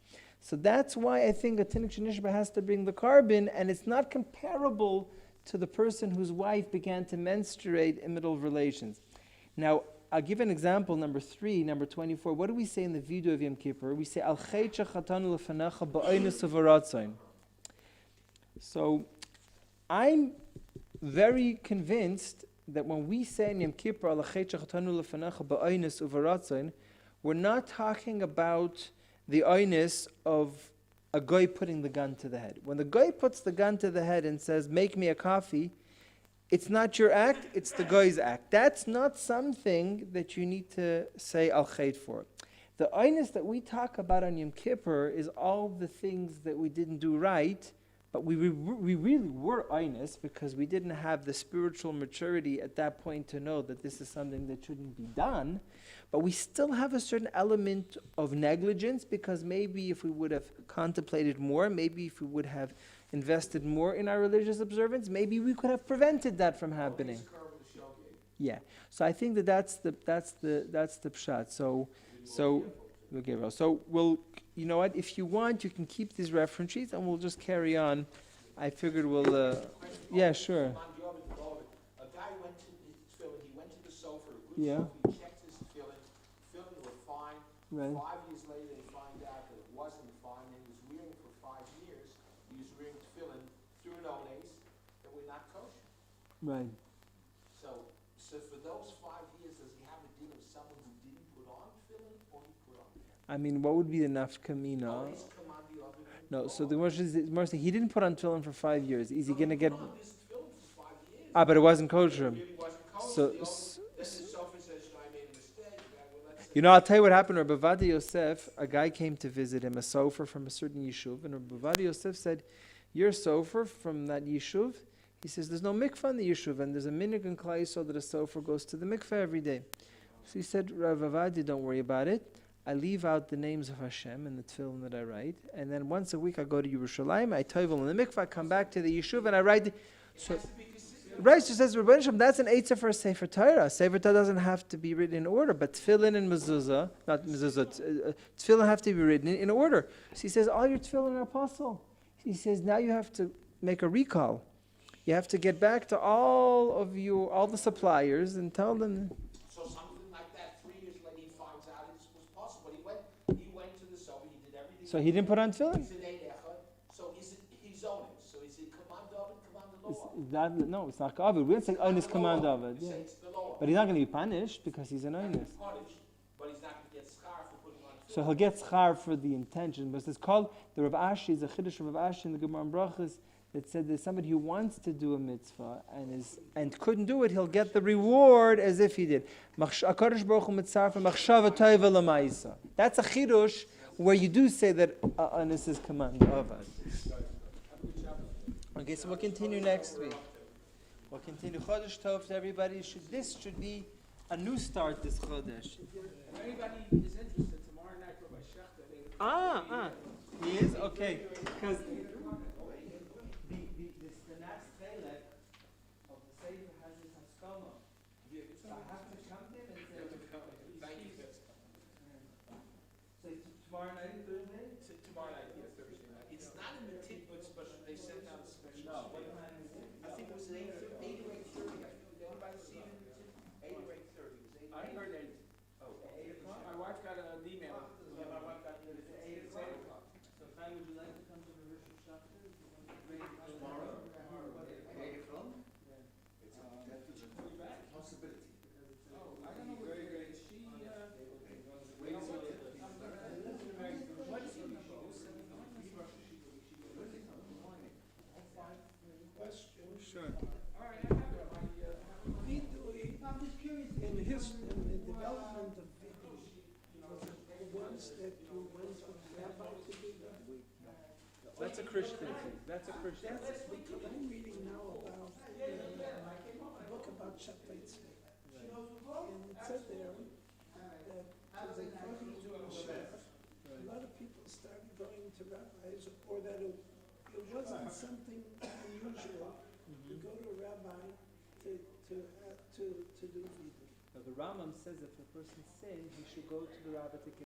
So that's why I think a Tinok Shenishba has to bring the carbon, and it's not comparable to the person whose wife began to menstruate in middle of relations. Now, I'll give an example, number 24. What do we say in the video of Yom Kippur? We say, Al chaycha chatanu lefanecha ba'oinus uvaratzain. So, I'm very convinced that when we say in Yom Kippur, Al chaycha chatanu lefanecha ba'oinus uvaratzain, we're not talking about the oinus of a guy putting the gun to the head. When the guy puts the gun to the head and says, make me a coffee, it's not your act, it's the guy's act. That's not something that you need to say al-khayt for. The eines that we talk about on Yom Kippur is all the things that we didn't do right, but we really were eines because we didn't have the spiritual maturity at that point to know that this is something that shouldn't be done. But we still have a certain element of negligence because maybe if we would have contemplated more, maybe if we would have invested more in our religious observance, maybe we could have prevented that from happening. Yeah. So I think that's the pshat. So we'll, you know what? If you want, you can keep these reference sheets and we'll just carry on. I figured we'll. Yeah, sure. A guy went to his tefillin, he went to the sofa, Yeah. he checked his tefillin were fine. Right. 5 years later, they find out that it wasn't fine, and he was wearing for 5 years. He was wearing tefillin through nones that were not kosher. Right. So for those 5 years, does he have a deal of someone who didn't put on tefillin or he put on? I mean, what would be the nafkamina? Always come on the other end. No. So the Moshe, he didn't put on tefillin for 5 years. Is he gonna get? Put on this tefillin for 5 years. But it wasn't kosher. It really wasn't kosher. So. Then the sofa says, I made a mistake. You know, I'll tell you what happened. Rabbi Vadi Yosef, a guy came to visit him, a sofer from a certain yishuv, and Rabbi Vadi Yosef said, "You're a sofer from that yishuv." He says, "There's no mikvah in the yishuv, and there's a minhag in Klal Yisrael that a sofer goes to the mikvah every day." So he said, "Rabbi Vadi, don't worry about it. I leave out the names of Hashem in the tefillin that I write, and then once a week I go to Yerushalayim, I toivel in the mikvah, I come back to the yishuv, and I write." So. Right, so says Rabbi Shem, that's an eitzah for a Sefer Torah. Sefer Torah doesn't have to be written in order, but tefillin and mezuzah, not mezuzah, tefillin have to be written in order. So he says, all your tefillin are apostle. He says, now you have to make a recall. You have to get back to all the suppliers and tell them. So something like that, 3 years later, he finds out it was possible. He went to the sofa, he did everything. So he didn't put on tefillin? He's an Eidecha, so is it his own? So is it command of it, command of the law? No, it's not David. We didn't say Oinus command of it. We Yeah. say it's the law. But he's not going to be punished because he's an Oinus. Punished, but he's not going to get schar for putting on So he'll get schar for the intention. But it's called, the Rav Aschi, is a chiddush of Rav Aschi in the Gemara and Brachas that said there's somebody who wants to do a mitzvah and couldn't do it, he'll get the reward as if he did. HaKadosh Baruch Hu mitzarfa machshava tova l'maisa. That's a chiddush where you do say that Oinus is command of it. Okay, so we'll continue next week. We'll continue. Chodesh Tov to everybody. This should be a new start this Chodesh. If anybody is interested, tomorrow night, Rabbi Shechter, He is? Okay. Because the next Chelek of the Sefer has this Haskama. So I have to come to him and say, Thank you. so tomorrow night, Thursday? Tomorrow night, yes, Thursday night. It's not in the tip, but special. They sent out a special. No, what time is it? I think it was 8 or 8:30. Did anybody see it in the tip? 8 or 8:30. It was 8. I heard it. Oh, 8 o'clock? My wife got an email. Yeah, my wife got it at 8 o'clock. So, Chaim, would you like to come to the Rosh Hashanah? Tomorrow? At 8 o'clock? That's a possibility. Oh, I don't know what it is. She, Sure. all right, I have it. Vidui, in the development of Vidui, once that you went to the rabbi to do that. That's a Christian thing. That's a Christian thing. That's because I'm reading now about a book about Shabbat. And it said there that according to Mashiach, a lot of people started going to rabbis, or that it wasn't something unusual to go to a rabbi to do vidui. The Rambam says if a person sins, he should go to the rabbi to